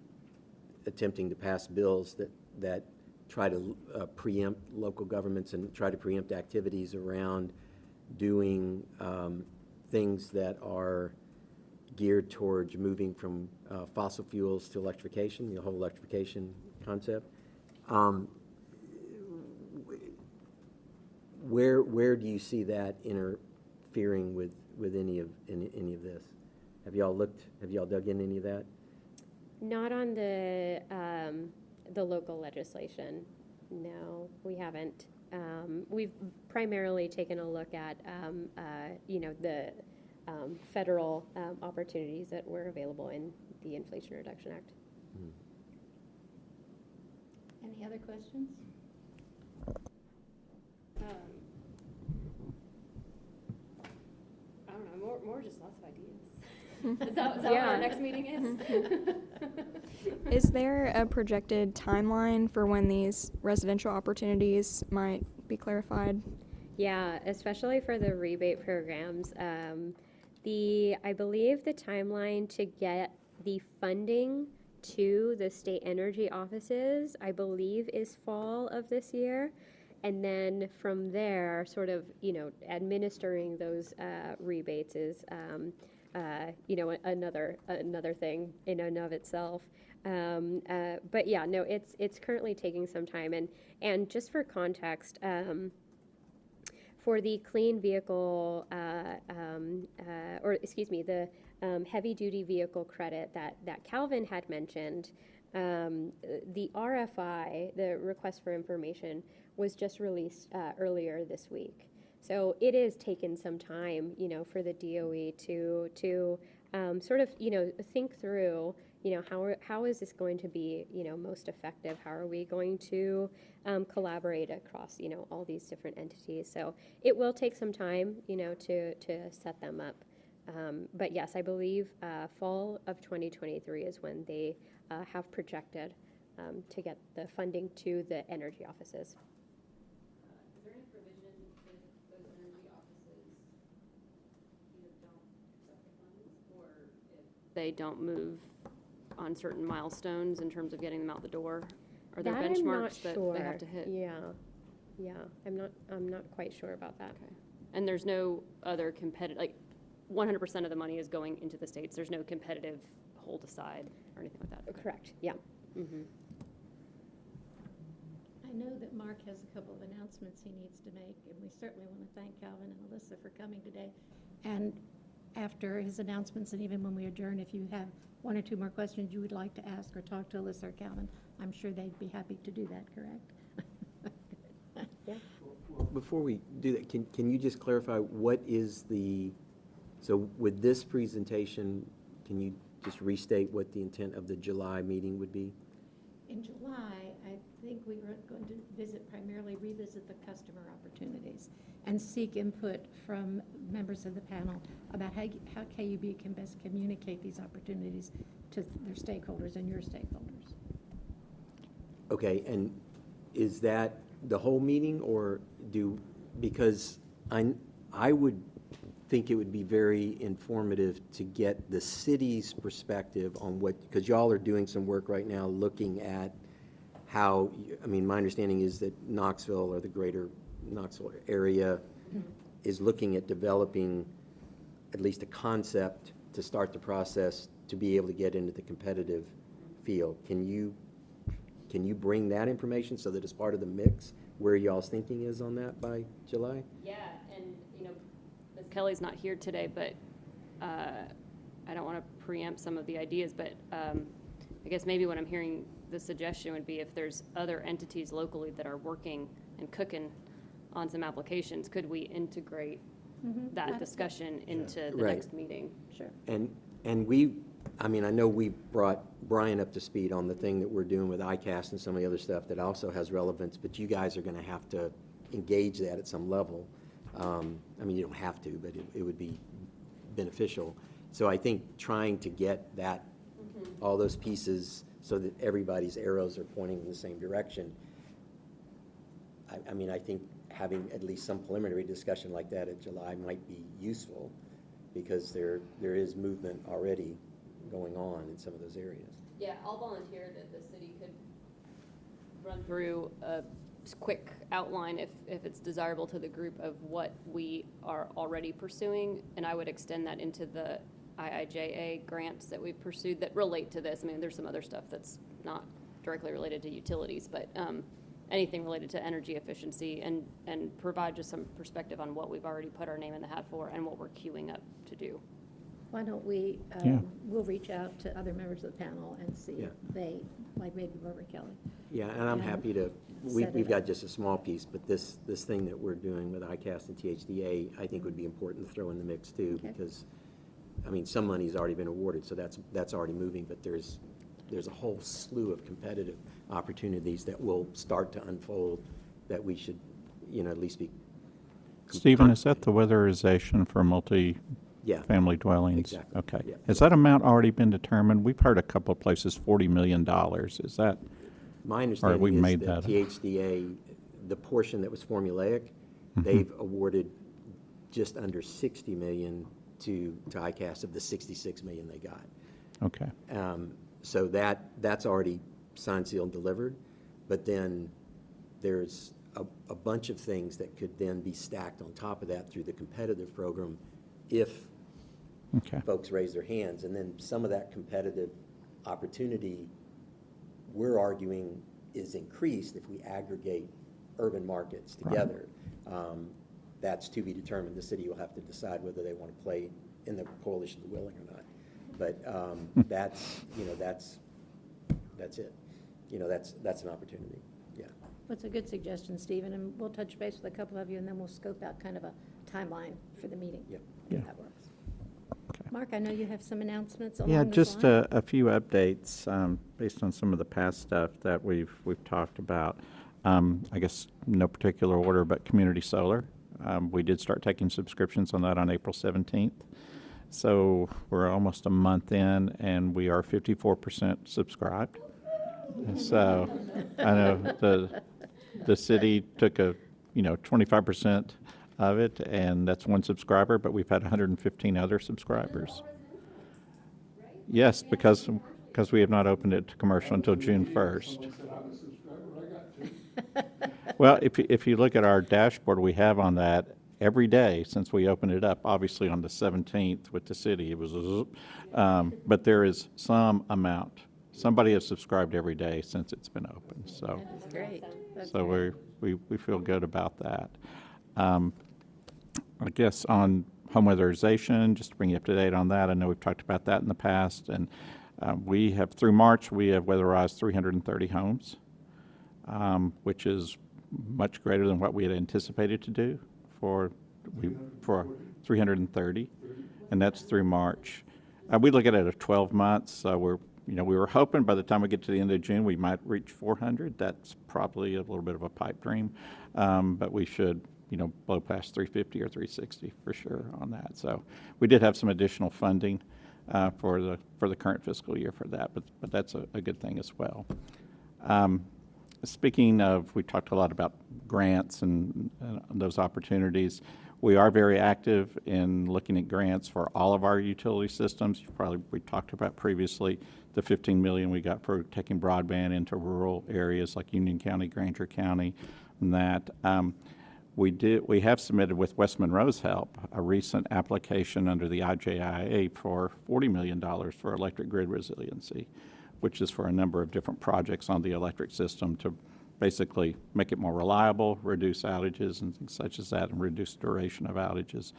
attempting to pass bills that try to preempt local governments and try to preempt activities around doing things that are geared towards moving from fossil fuels to electrification, the whole electrification concept. Where do you see that interfering with any of this? Have y'all dug in any of that? Not on the local legislation. No, we haven't. we've primarily taken a look at, the federal opportunities that were available in the Inflation Reduction Act. Any other questions? I don't know, more just lots of ideas. Is that what Yeah. our next meeting is? Is there a projected timeline for when these residential opportunities might be clarified? Yeah, especially for the rebate programs. I believe the timeline to get the funding to the state energy offices, I believe, is fall of this year. And then from there, sort of, administering those rebates is, another thing in and of itself. But yeah, no, it's currently taking some time. And just for context, for the clean vehicle, the heavy-duty vehicle credit that Calvin had mentioned, the RFI, the request for information, was just released earlier this week. So it has taken some time, for the DOE to sort of, think through, how is this going to be, most effective? How are we going to collaborate across, all these different entities? So it will take some time, to set them up. But yes, I believe fall of 2023 is when they have projected to get the funding to the energy offices. Is there any provision if those energy offices either don't accept the funds or if they don't move on certain milestones in terms of getting them out the door? Are there That I'm not benchmarks that sure. they have to hit? Yeah, I'm not quite sure about that. Okay. And there's no other competitive, like 100% of the money is going into the states. There's no competitive hold aside or anything like that. Okay. Correct, yeah. Mm-hmm. I know that Mark has a couple of announcements he needs to make, and we certainly want to thank Calvin and Alyssa for coming today. And after his announcements, and even when we adjourn, if you have one or two more questions you would like to ask or talk to Alyssa or Calvin, I'm sure they'd be happy to do that, correct? Before we do that, can you just clarify what is so with this presentation, can you just restate what the intent of the July meeting would be? In July, I think we were going to revisit the customer opportunities and seek input from members of the panel about how KUB can best communicate these opportunities to their stakeholders and your stakeholders. Okay, and is that the whole meeting, or because I would think it would be very informative to get the city's perspective on because y'all are doing some work right now looking at how, my understanding is that Knoxville or the greater Knoxville area is looking at developing at least a concept to start the process to be able to get into the competitive field. Can you bring that information so that it's part of the mix where y'all's thinking is on that by July? Yeah, and Ms. Kelly's not here today, but I don't want to preempt some of the ideas, but I guess maybe what I'm hearing the suggestion would be if there's other entities locally that are working and cooking on some applications, could we integrate that discussion into the next meeting? Sure. And I know we brought Brian up to speed on the thing that we're doing with ICAST and some of the other stuff that also has relevance, but you guys are going to have to engage that at some level. You don't have to, but it would be beneficial. So I think trying to get that, all those pieces so that everybody's arrows are pointing in the same direction. I think having at least some preliminary discussion like that in July might be useful because there is movement already going on in some of those areas. Yeah, I'll volunteer that the city could run through a quick outline if it's desirable to the group of what we are already pursuing, and I would extend that into the IIJA grants that we've pursued that relate to this. There's some other stuff that's not directly related to utilities, but anything related to energy efficiency and provide just some perspective on what we've already put our name in the hat for and what we're queuing up to do. Why don't we, we'll reach out to other members of the panel and see if they, like maybe Barbara Kelly, Yeah, and I'm and happy to, set it we've got up. just a small piece, but this thing that we're doing with ICAST and THDA, I think would be important to throw in the mix too, Okay. because, I mean, some money's already been awarded, so that's already moving, but there's a whole slew of competitive opportunities that will start to unfold that we should, at least be. Stephen, is that the weatherization for Yeah. multi-family dwellings? Exactly. Okay. Yeah. Has that amount already been determined? We've heard a couple of places $40 million. Is that, My we understanding is made that that up? THDA, the portion that was formulaic, Mm-hmm. they've awarded just under 60 million to ICAST of the 66 million they got. okay, So that's already signed, sealed, and delivered. But then there's a bunch of things that could then be stacked on top of that through the competitive program if okay. folks raise their hands. And then some of that competitive opportunity, we're arguing, is increased if we aggregate urban markets together. That's to be determined. The city will have to decide whether they want to play in the coalition of the willing or not. But that's it. That's an opportunity, yeah. That's a good suggestion, Stephen, and we'll touch base with a couple of you, and then we'll scope out kind of a timeline for the meeting. Yep. Yeah. If that works. Mark, I know you have some announcements Yeah, along this just line. a few updates based on some of the past stuff that we've talked about. I guess no particular order, but community solar. We did start taking subscriptions on that on April 17th. So we're almost a month in, and we are 54% subscribed. So I know the city took 25% of it, and that's one subscriber, but we've had 115 other subscribers. Yes, because we have not opened it to commercial until June 1st. Well, if you look at our dashboard we have on that, every day since we opened it up, obviously on the 17th with the city, it was, but there is some amount. Somebody has subscribed every day since it's been open, so. That's great. That's So great. we feel good about that. I guess on home weatherization, just to bring you up to date on that, I know we've talked about that in the past, and we have, through March, we have weatherized 330 homes, which is much greater than what we had anticipated to do for 330, and that's through March. We look at it as 12 months, so we were hoping by the time we get to the end of June, we might reach 400. That's probably a little bit of a pipe dream, but we should, blow past 350 or 360 for sure on that. So we did have some additional funding for the current fiscal year for that, but that's a good thing as well. Speaking of, we talked a lot about grants and those opportunities. We are very active in looking at grants for all of our utility systems. We talked about previously the $15 million we got for taking broadband into rural areas like Union County, Granger County, and that. We have submitted, with West Monroe's help, a recent application under the IJIA for $40 million for electric grid resiliency, which is for a number of different projects on the electric system to basically make it more reliable, reduce outages and things such as that, and reduce duration of outages.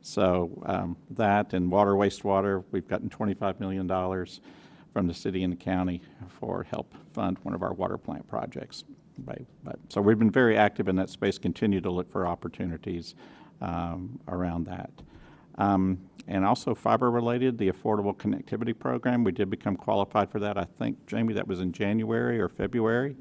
So that and water, wastewater, we've gotten $25 million from the city and the county for help fund one of our water plant projects. So we've been very active in that space, continue to look for opportunities around that. And also fiber-related, the Affordable Connectivity Program, we did become qualified for that. I think, Jamie, that was in January or February.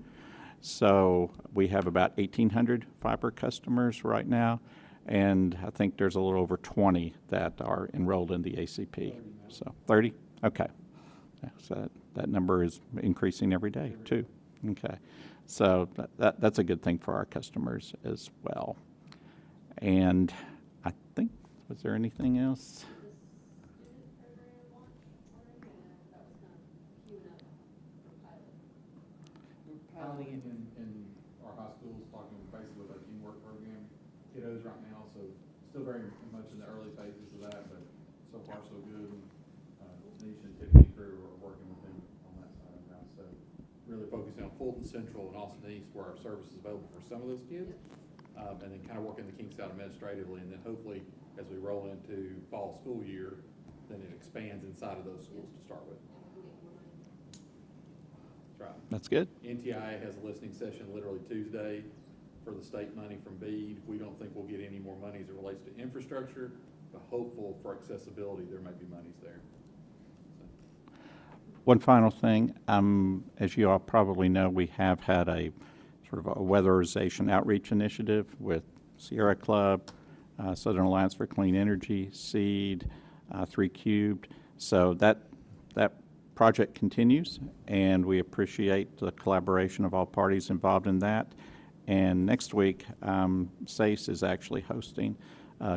So we have about 1,800 fiber customers right now, and I think there's a little over 20 that are enrolled in the ACP. So 30? Okay. Yeah, so that number is increasing every day, too. Okay. So that's a good thing for our customers as well. And I think, was there anything else? Piloting in our high schools, talking basically about teamwork program, kiddos right now, so still very much in the early phases of that, but so far so good. Nisha and Tiffany crew are working with them on that side of the house, so really focusing on Fulton Central and Austin East where our service is available for some of those kids, and then kind of working the kinks out administratively, and then hopefully as we roll into fall school year, then it expands inside of those schools to start with. try. That's good. NTIA has a listening session literally Tuesday for the state money from BEAD. We don't think we'll get any more money as it relates to infrastructure, but hopeful for accessibility, there may be monies there. One final thing, as you all probably know, we have had a sort of a weatherization outreach initiative with Sierra Club, Southern Alliance for Clean Energy, SEED, 3 KUB. So that project continues, and we appreciate the collaboration of all parties involved in that. And next week, SACE is actually hosting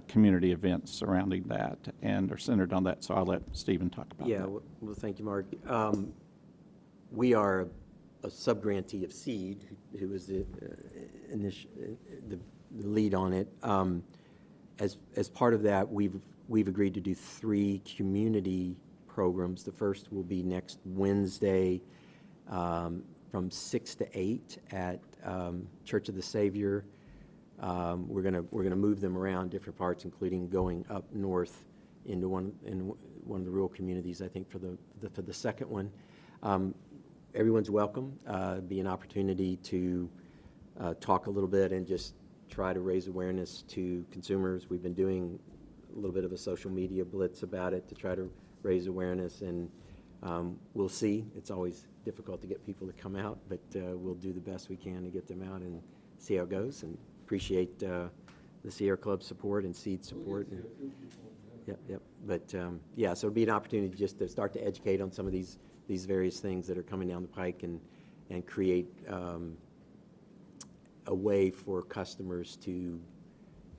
community events surrounding that and are centered on that. So I'll let Stephen talk about that. Yeah, well, thank you, Mark. We are a subgrantee of SEED, who is the lead on it. As part of that, we've agreed to do 3 community programs. The first will be next Wednesday from 6 to 8 at Church of the Savior. We're gonna move them around different parts, including going up north into one of the rural communities, I think, for the second one. Everyone's welcome. Be an opportunity to talk a little bit and just try to raise awareness to consumers. We've been doing a little bit of a social media blitz about it to try to raise awareness, and we'll see. It's always difficult to get people to come out, but we'll do the best we can to get them out and see how it goes, and appreciate the Sierra Club support and SEED support. Yep. But yeah, so it'll be an opportunity just to start to educate on some of these various things that are coming down the pike, and create a way for customers to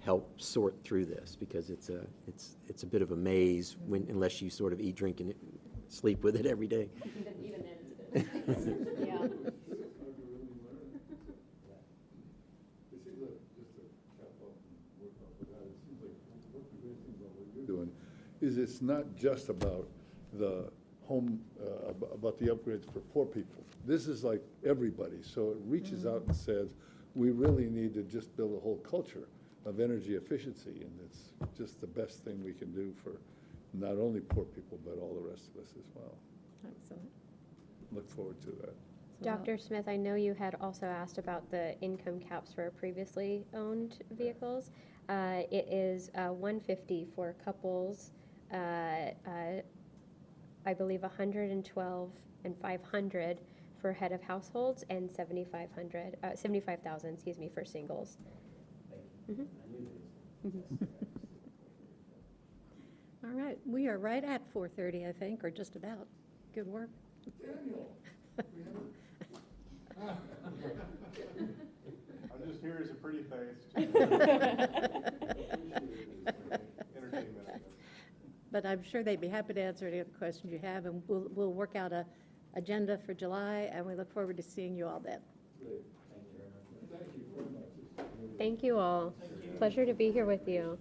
help sort through this, because it's a bit of a maze unless you sort of eat, drink, and sleep with it every day. Even then, it's a bit of a mess. Yeah. It seems like, just to cap up and work off of that, it seems like one of the great things about what you're doing is it's not just about the home, about the upgrades for poor people. This is like everybody, so it reaches out and says, we really need to just build a whole culture of energy efficiency, and it's just the best thing we can do for not only poor people, but all the rest of us as well. Excellent. Look forward to that. Dr. Smith, I know you had also asked about the income caps for previously owned vehicles. It is $150 for couples, I believe $112 and $500 for head of households, and $75,000, excuse me, for singles. All right, we are right at 4:30, I think, or just about. Good work. I'm just here as a pretty face. Entertainment. But I'm sure they'd be happy to answer any other questions you have, and we'll work out a agenda for July, and we look forward to seeing you all then. Thank you all. Pleasure to be here with you.